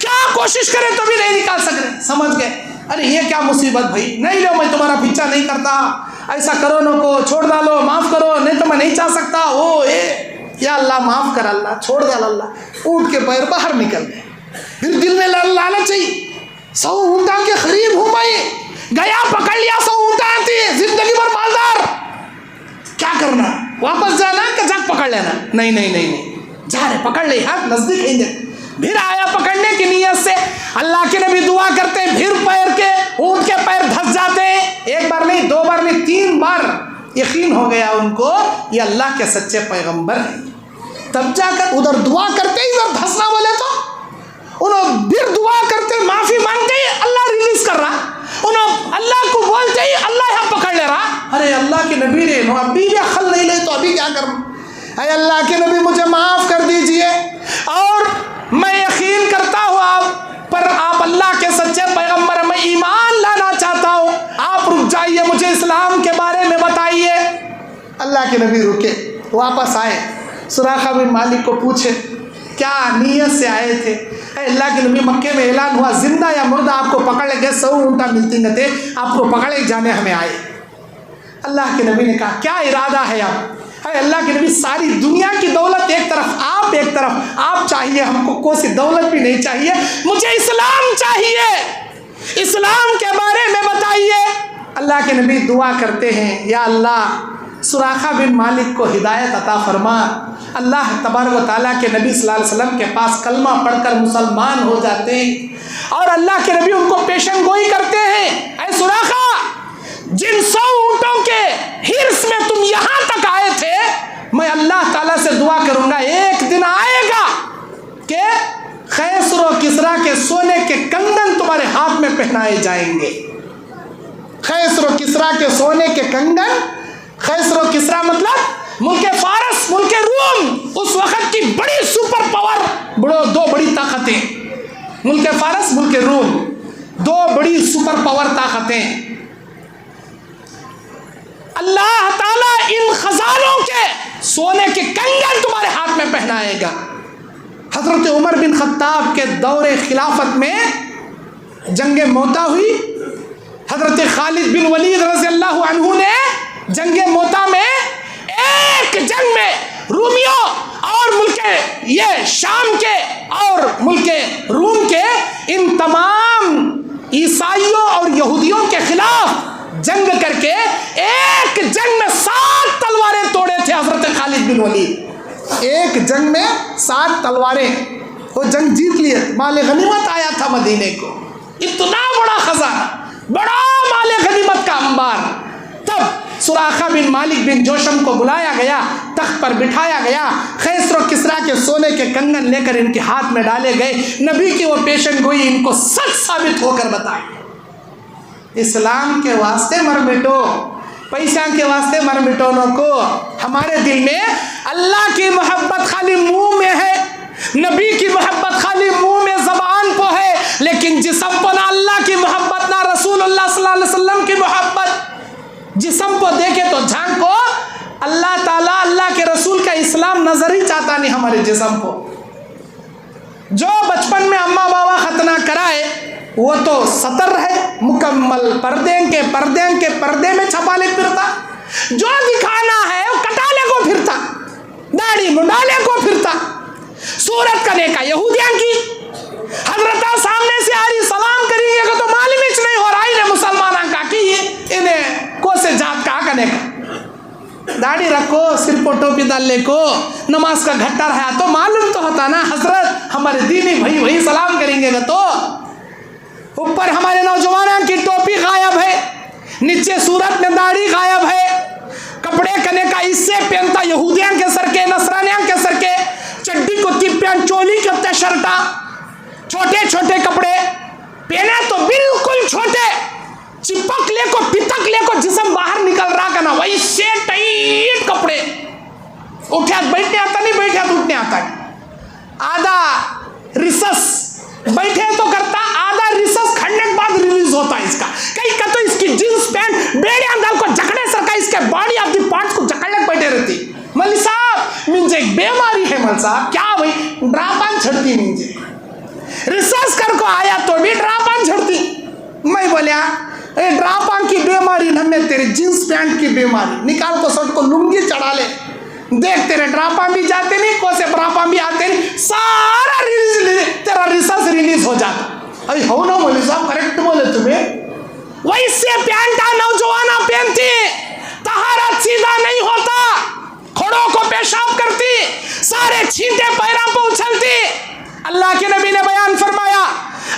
क्या कोशिश करे तो भी नहीं निकाल सक रहे। समझ गए, अरे ये क्या मुसीबत भाई, नहीं लो, मैं तुम्हारा पीछा नहीं करता, ऐसा करो न को, छोड़ डालो, माफ़ करो, नहीं तो मैं नहीं चाह सकता। ओ या अल्लाह माफ़ कर, अल्लाह छोड़ दे अल्लाह। ऊँट के पैर बाहर निकल गए। फिर दिल में लालच चाहिए, 100 ऊँटा के करीब हूँ मैं, गया पकड़ लिया 100 ऊँटा आती है, जिंदगी भर मालदार, क्या करना, वापस जाना कि जाग पकड़ लेना? नहीं नहीं नहीं नहीं, जा रहे, पकड़ ले, हाथ नज़दीक है। फिर आया पकड़ने की नीयत से, अल्लाह के नबी दुआ करते हैं, फिर पैर के ऊँट के पैर धंस जाते हैं। 1 बार नहीं, 2 बार नहीं, 3 बार यकीन हो गया उनको ये अल्लाह के सच्चे पैगंबर हैं। तब जाकर उधर दुआ करते ही इधर धंसना बोले तो उन्होंने फिर दुआ करते, माफ़ी मांगते ही अल्लाह रिलीज कर रहा, उन्होंने अल्लाह को बोलते ही अल्लाह यहाँ पकड़ ले रहा। अरे अल्लाह के नबी रे, अभी भी अक्ल नहीं ले तो अभी क्या करना? अरे अल्लाह के नबी, मुझे माफ़ कर दीजिए, और मैं यकीन करता हूँ आप पर, आप अल्लाह के सच्चे पैगंबर, मैं ईमान लाना चाहता हूँ, आप रुक जाइए, मुझे इस्लाम के बारे में बताइए। अल्लाह के नबी रुके, वापस आए, सुराखा बिन मालिक को पूछे क्या नीयत से आए थे? अल्लाह के नबी, मक्के में ऐलान हुआ जिंदा या मुर्दा आपको पकड़ लेंगे, 100 ऊँटा मिलती थे, आपको पकड़े जाने हमें आए। अल्लाह के नबी ने कहा, क्या इरादा है आप? अल्लाह के नबी, सारी दुनिया की दौलत एक तरफ, आप एक तरफ, आप चाहिए, हमको कोई सी दौलत भी नहीं चाहिए, मुझे इस्लाम चाहिए, इस्लाम के बारे में बताइए। अल्लाह के नबी दुआ करते हैं, या अल्लाह सुराखा बिन मालिक को हिदायत अता फरमा। अल्लाह तबारक व तआला के नबी सल्लल्लाहु अलैहि वसल्लम के पास कलमा पढ़कर मुसलमान हो जाते हैं, और अल्लाह के नबी उनको पेशन गोई करते हैं, ऐ सुराखा, जिन 100 ऊँटों के हिर्स में तुम यहाँ तक आए थे, मैं अल्लाह ताला से दुआ करूँगा, एक दिन आएगा कि कैसर और किसरा के सोने के कंगन तुम्हारे हाथ में पहनाए जाएंगे। कैसर और किसरा के सोने के कंगन, कैसर और किसरा मतलब मुल्क फारस, मुल्क रूम, मुल्क फारस, मुल्क रूम, दो बड़ी सुपर पावर ताकतें। अल्लाह ताला इन खजानों के सोने के कंगन तुम्हारे हाथ में पहनाएगा। हजरत उमर बिन खत्ताब के दौरे खिलाफत में जंग मोता हुई। हजरत खालिद बिन वलीद रज़ी अल्लाहु अन्हु ने जंग मोता में एक जंग में रूमियों और मुल्क ये शाम के और मुल्क रूम के इन तमाम ईसाइयों और यहूदियों के खिलाफ जंग करके एक जंग में 7 तलवारें तोड़े थे हजरत खालिद बिन वलीद। एक जंग में 7 तलवारें, वो जंग जीत लिए। माले गनीमत आया था मदीने को, इतना बड़ा खजाना, बड़ा माले गनीमत का अंबार। तब सुराखा बिन मालिक बिन जोशम को बुलाया गया, तख्त पर बिठाया गया, खैसर और किसरा के सोने के कंगन लेकर इनके हाथ में डाले गए। नबी की वो पेशन गोई इनको सच साबित होकर बताई। इस्लाम के वास्ते मर मिटो, पैसा के वास्ते मर मिटो नो को। हमारे दिल में अल्लाह की मोहब्बत खाली मुंह में है, नबी की मोहब्बत खाली मुंह में ज़बान पर है, लेकिन जिस्म पर ना अल्लाह की मोहब्बत ना रसूलुल्लाह सल्लल्लाहु अलैहि वसल्लम की मोहब्बत। जिस्म को देखे तो झांको, अल्लाह ताला अल्लाह के रसूल का इस्लाम नजर ही चाहता नहीं हमारे जिस्म को। जो बचपन में अम्मा बाबा खतना कराए वो तो सतर है मुकम्मल, पर्दे में छपाले फिरता। जो दिखाना है वो कटाले को फिरता, दाढ़ी मुंडाले को फिरता। सूरत करने का यहूदियां की हजरत सामने से आ रही सलाम करेंगे तो मालूम ही नहीं हो रहा इन्हें मुसलमान का कि इन्हें को से जात का करने का। दाढ़ी रखो, सिर पर टोपी डालने को, नमाज का घट्टा रहा तो मालूम तो होता ना हजरत हमारे दीनी भाई वही सलाम करेंगे तो। ऊपर हमारे नौजवानों की टोपी गायब है, नीचे सूरत में दाढ़ी गायब है, कपड़े कने का इससे पहनता यहूदियां के सर के, नसरानियां के सर के, चड्डी को तिप्यान, चोली के उत्ते शर्टा, छोटे छोटे कपड़े पहने तो बिल्कुल छोटे, चिपक ले को पितक ले को जिस्म बाहर निकल रहा का ना वैसे टाइट कपड़े। उठे बैठने आता नहीं, बैठे तो उठने आता नहीं। आधा रिसस बैठे तो करता, आधा रिसर्च खड़ने के बाद रिलीज होता है इसका। कहीं का तो इसकी जींस पैंट बेड़े अंदर को जकड़े सरका, इसके बॉडी ऑफ दी पार्ट्स को जकड़ने बैठे रहती। मौलवी साहब मुझे एक बीमारी है मौलवी साहब। क्या भाई? ड्रापान छड़ती मुझे, रिसर्च कर को आया तो भी ड्रापान छड़ती। मैं बोलिया ड्रापान की बीमारी न में तेरे जींस पैंट की बीमारी, निकाल को शर्ट को लुंगी चढ़ा ले, देख तेरे ड्रापा भी जाते नहीं, कोसे ड्रापा भी आते नहीं, सारा रिलीज तेरा रिसर्च रिलीज हो जाता। अरे हो ना मौलवी साहब, करेक्ट बोले तुम्हें। वैसे पैंटा नौजवाना पहनती, तहारत सीधा नहीं होता, खोड़ों को पेशाब करती, सारे छींटे पैरों पर उछलती। अल्लाह के नबी ने बयान फरमाया,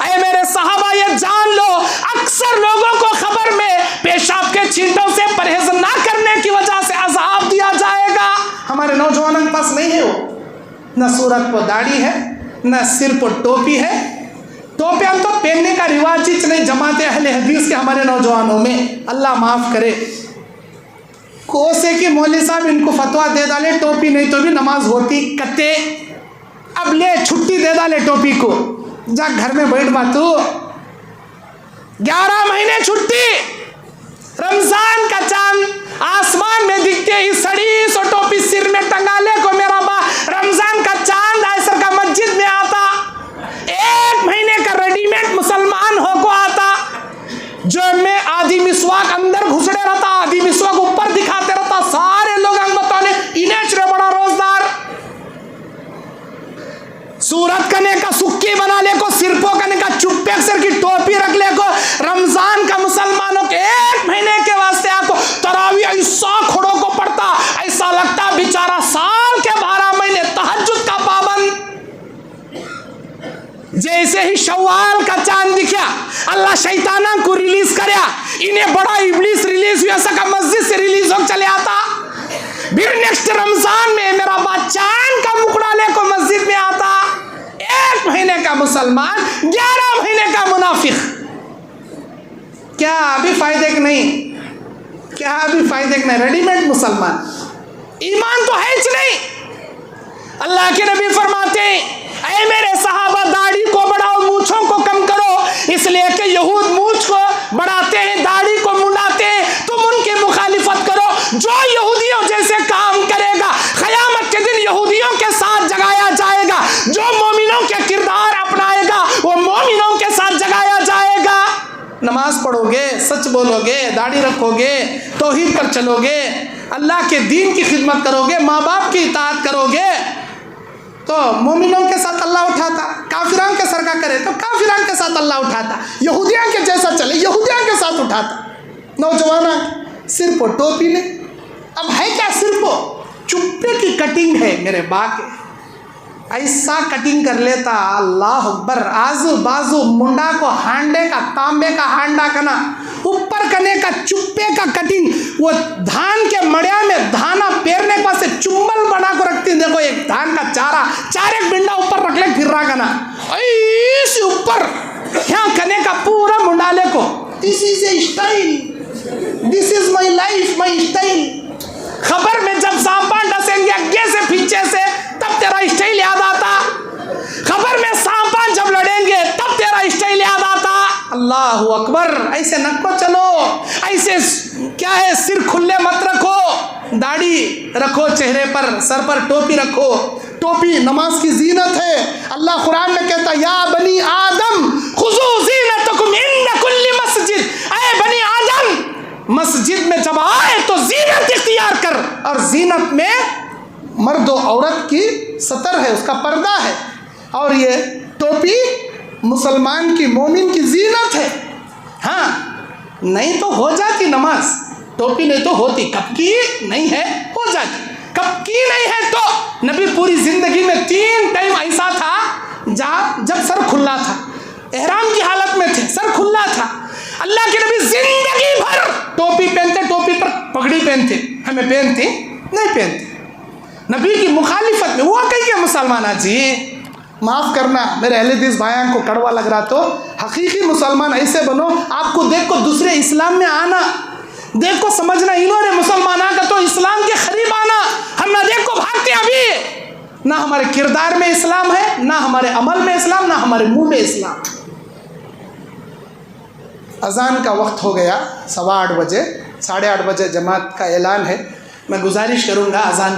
अरे मेरे सहाबा ये जान लो, अक्सर लोगों को खबर में पेशाब के छींटों से परहेज ना करने की वजह से अज़ाब दिया जाएगा। हमारे नौजवानों के पास नहीं है वो, न सूरत पर दाढ़ी है, न सिर पर टोपी है। टोपी हम तो पहनने का रिवाज ही नहीं जमाते अहले हदीस के हमारे नौजवानों में, अल्लाह माफ़ करे। कोसे की मौलवी साहब इनको फतवा दे डाले टोपी नहीं तो भी नमाज होती कते। अब ले छुट्टी दे डाले टोपी को, जा घर में बैठ बा तू। 11 महीने छुट्टी, रमजान का चांद आसमान में दिखते ही सड़ी सो टोपी सिर में टंगा ले को मेरा बा रमजान का चांद ऐसा का मस्जिद में आता। 1 महीने का रेडीमेड मुसलमान हो को आता, जो में आधी मिसवाक अंदर घुसड़े रहता, आधी मिसवाक ऊपर दिखाते रहता। सारे लोग अंग बताने इन्हें बड़ा रोजदार। सूरत कने का सुक्की बना ले को, सिर पो कने का चुप्पे सर की टोपी रख ले को। रमजान का मुसलमानों के 1 महीने के वास्ते आपको तरावी ऐसा खोड़ों को पड़ता, ऐसा लगता बेचारा साल के 12 महीने तहज्जुद का पाबंद। जैसे ही शव्वाल का चांद दिखा, अल्लाह शैताना को रिलीज करया, इन्हें बड़ा इब्लीस रिलीज हुआ सका मस्जिद से रिलीज हो चले आता। फिर नेक्स्ट रमजान में मेरा चांद का मुकड़ा ले को मस्जिद में आता। 1 महीने का मुसलमान, 11 महीने का मुनाफिक। क्या अभी फायदे के नहीं, क्या अभी फायदे के नहीं? रेडीमेड मुसलमान, ईमान तो है ही नहीं। अल्लाह के नबी फरमाते, ऐ मेरे सहाबा दाढ़ी को बढ़ाओ, मूंछों तोलोगे, दाढ़ी रखोगे, तौहीद पर चलोगे, अल्लाह के दीन की खिदमत करोगे, माँ बाप की इताअत करोगे, तो मोमिनों के साथ अल्लाह उठाता, काफिरान के सरका करे तो काफिरान के साथ अल्लाह उठाता, यहूदियाँ के जैसा चले यहूदियाँ के साथ उठाता। नौजवाना सिर पर टोपी ने, अब है क्या सिर पर चुप्पे की कटिंग है मेरे बाके, ऐसा कटिंग कर लेता, अल्लाह अकबर, आजू बाजू मुंडा को हांडे का, तांबे का हांडा कना, ऊपर कने का चुप्पे का कटिंग, वो धान के मड़िया में धाना पेरने के पास चुम्बल बना को रखती, देखो एक धान का चारे बिंडा ऊपर रख ले फिर रहा कना, ऐसे ऊपर यहाँ कने का पूरा मुंडाले को, this is a style, this is my life, my style. खबर में जब सांपान डसेंगे आगे से पीछे से तब तेरा स्टाइल याद आता, खबर में सांपान जब लड़ेंगे तब तेरा स्टाइल याद आता। अल्लाह अकबर, ऐसे नक्को चलो, ऐसे क्या है, सिर खुले मत रखो, दाढ़ी रखो चेहरे पर, सर पर टोपी रखो, टोपी नमाज की जीनत है। अल्लाह कुरान में कहता है, या बनी आदम खुजू जीनतकुम इंद कुल्ली मस्जिद, ऐ बनी आदम मस्जिद में जब आए तो जीनत इख्तियार कर, और जीनत में मर्द और औरत की सतर है, उसका पर्दा है, और ये टोपी मुसलमान की मोमिन की जीनत है। हाँ, नहीं तो हो जाती नमाज, टोपी नहीं तो होती, कब की नहीं है हो जाती, कब की नहीं है तो नबी पूरी जिंदगी में 3 टाइम ऐसा था जब सर खुला था, एहराम की हालत में थे, सर खुला था। अल्लाह के नबी जिंदगी भर टोपी पहनते, टोपी पर पगड़ी पहनते, हमें पहनते नहीं पहनते, नबी की मुखालिफत में। वो कहीं के मुसलमान जी, माफ़ करना मेरे अहले दिस भाइयों को कड़वा लग रहा, तो हकीकी मुसलमान ऐसे बनो, आपको देखो दूसरे इस्लाम में आना, देखो समझना इन्होंने मुसलमान का तो इस्लाम के करीब आना, हम ना देखो भागते अभी, ना हमारे किरदार में इस्लाम है, ना हमारे अमल में इस्लाम, ना हमारे मुंह में इस्लाम। अज़ान का वक्त हो गया, 8:15 बजे, 8:30 बजे जमात का ऐलान है। मैं गुजारिश करूँगा अज़ान